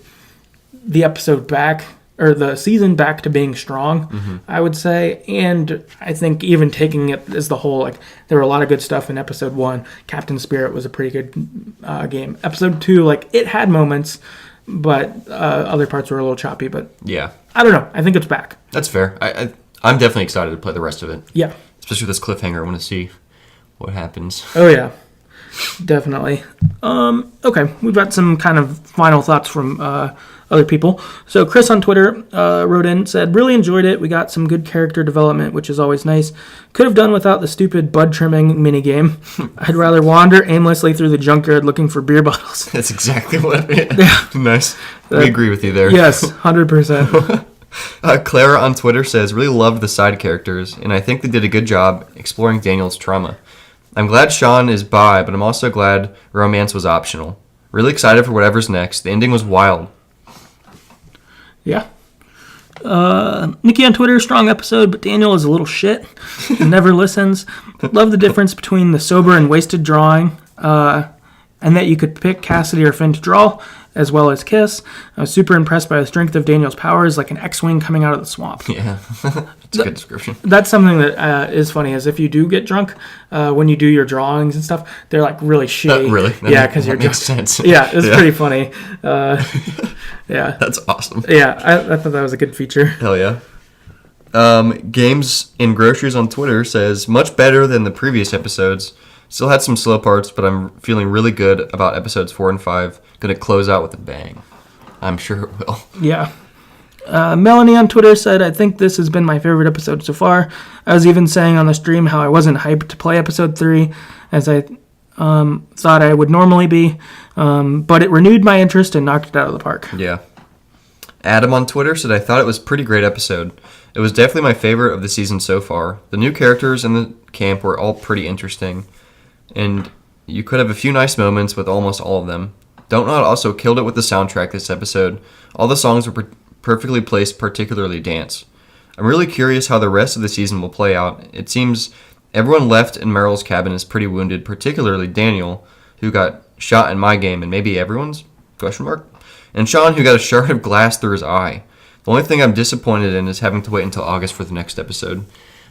the episode back, or the season back to being strong, I would say. And I think even taking it as the whole, like, there were a lot of good stuff in episode 1. Captain Spirit was a pretty good game. Episode 2, like, it had moments, but other parts were a little choppy. But Yeah. I don't know. I think it's back. That's fair. I'm definitely excited to play the rest of it. Yeah. Especially with this cliffhanger. I want to see what happens. Oh, yeah. Definitely. Okay, we've got some kind of final thoughts from other people. So Chris on Twitter wrote in, said, really enjoyed it. We got some good character development, which is always nice. Could have done without the stupid bud trimming minigame. I'd rather wander aimlessly through the junkyard looking for beer bottles. That's exactly what it is. Nice. We agree with you there. Yes, 100%. Clara on Twitter says, really loved the side characters, and I think they did a good job exploring Daniel's trauma. I'm glad Sean is bi, but I'm also glad romance was optional. Really excited for whatever's next. The ending was wild. Yeah. Nikki on Twitter, strong episode, but Daniel is a little shit. He never listens. Love the difference between the sober and wasted drawing, and that you could pick Cassidy or Finn to draw, as well as kiss. I was super impressed by the strength of Daniel's powers, like an X-Wing coming out of the swamp. Yeah, that's a good description. That's something that is funny, is if you do get drunk, when you do your drawings and stuff, they're like really shitty. Really? Yeah, because you're makes drunk. sense. Yeah, it's pretty funny. Yeah. That's awesome. Yeah, I thought that was a good feature. Hell yeah. Games and Groceries on Twitter says, much better than the previous episodes. Still had some slow parts, but I'm feeling really good about episodes 4 and 5. Gonna close out with a bang. I'm sure it will. Yeah. Melanie on Twitter said, I think this has been my favorite episode so far. I was even saying on the stream how I wasn't hyped to play episode 3, as I thought I would normally be, but it renewed my interest and knocked it out of the park. Yeah. Adam on Twitter said, I thought it was a pretty great episode. It was definitely my favorite of the season so far. The new characters in the camp were all pretty interesting, and you could have a few nice moments with almost all of them. Dontnod also killed it with the soundtrack this episode. All the songs were perfectly placed, particularly Dance. I'm really curious how the rest of the season will play out. It seems everyone left in Meryl's cabin is pretty wounded, particularly Daniel, who got shot in my game, and maybe everyone's? ? And Sean, who got a shard of glass through his eye. The only thing I'm disappointed in is having to wait until August for the next episode.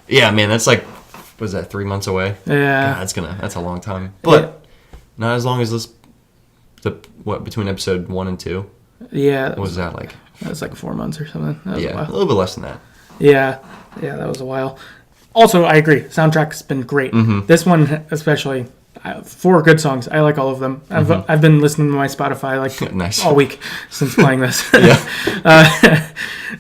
Yeah, man, that's like, what is that, 3 months away? Yeah. God, that's a long time. But not as long as between episode 1 and 2? Yeah. What was that like? That was like 4 months or something. That was a while. A little bit less than that. Yeah, that was a while. Also, I agree. Soundtrack's been great. Mm-hmm. This one especially, 4 good songs. I like all of them. I've been listening to my Spotify like nice. all week since playing this.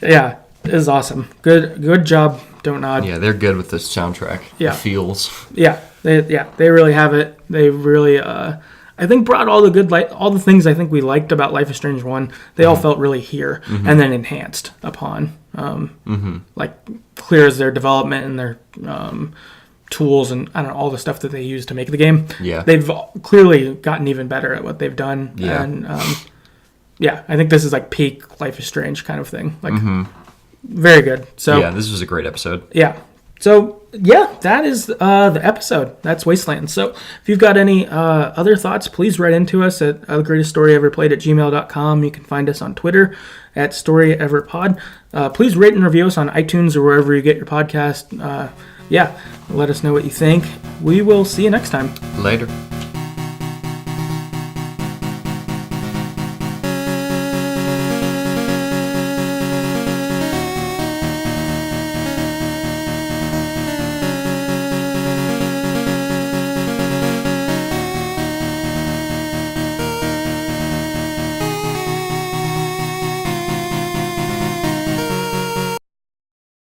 Yeah. It is awesome. Good job, Dontnod. Yeah, they're good with this soundtrack. Yeah. The feels. Yeah, they really have it. They really, I think, brought all the things I think we liked about Life is Strange 1. They all felt really here, and then enhanced upon, like clears their development and their tools and I don't know, all the stuff that they use to make the game. Yeah, they've clearly gotten even better at what they've done. Yeah, and I think this is like peak Life is Strange kind of thing. Like, very good. So yeah, this was a great episode. Yeah. So, that is the episode. That's Wastelands. So, if you've got any other thoughts, please write into us at TheGreatestStoryEverPlayed@gmail.com. You can find us on Twitter at StoryEverPod. Please rate and review us on iTunes or wherever you get your podcast. Let us know what you think. We will see you next time. Later.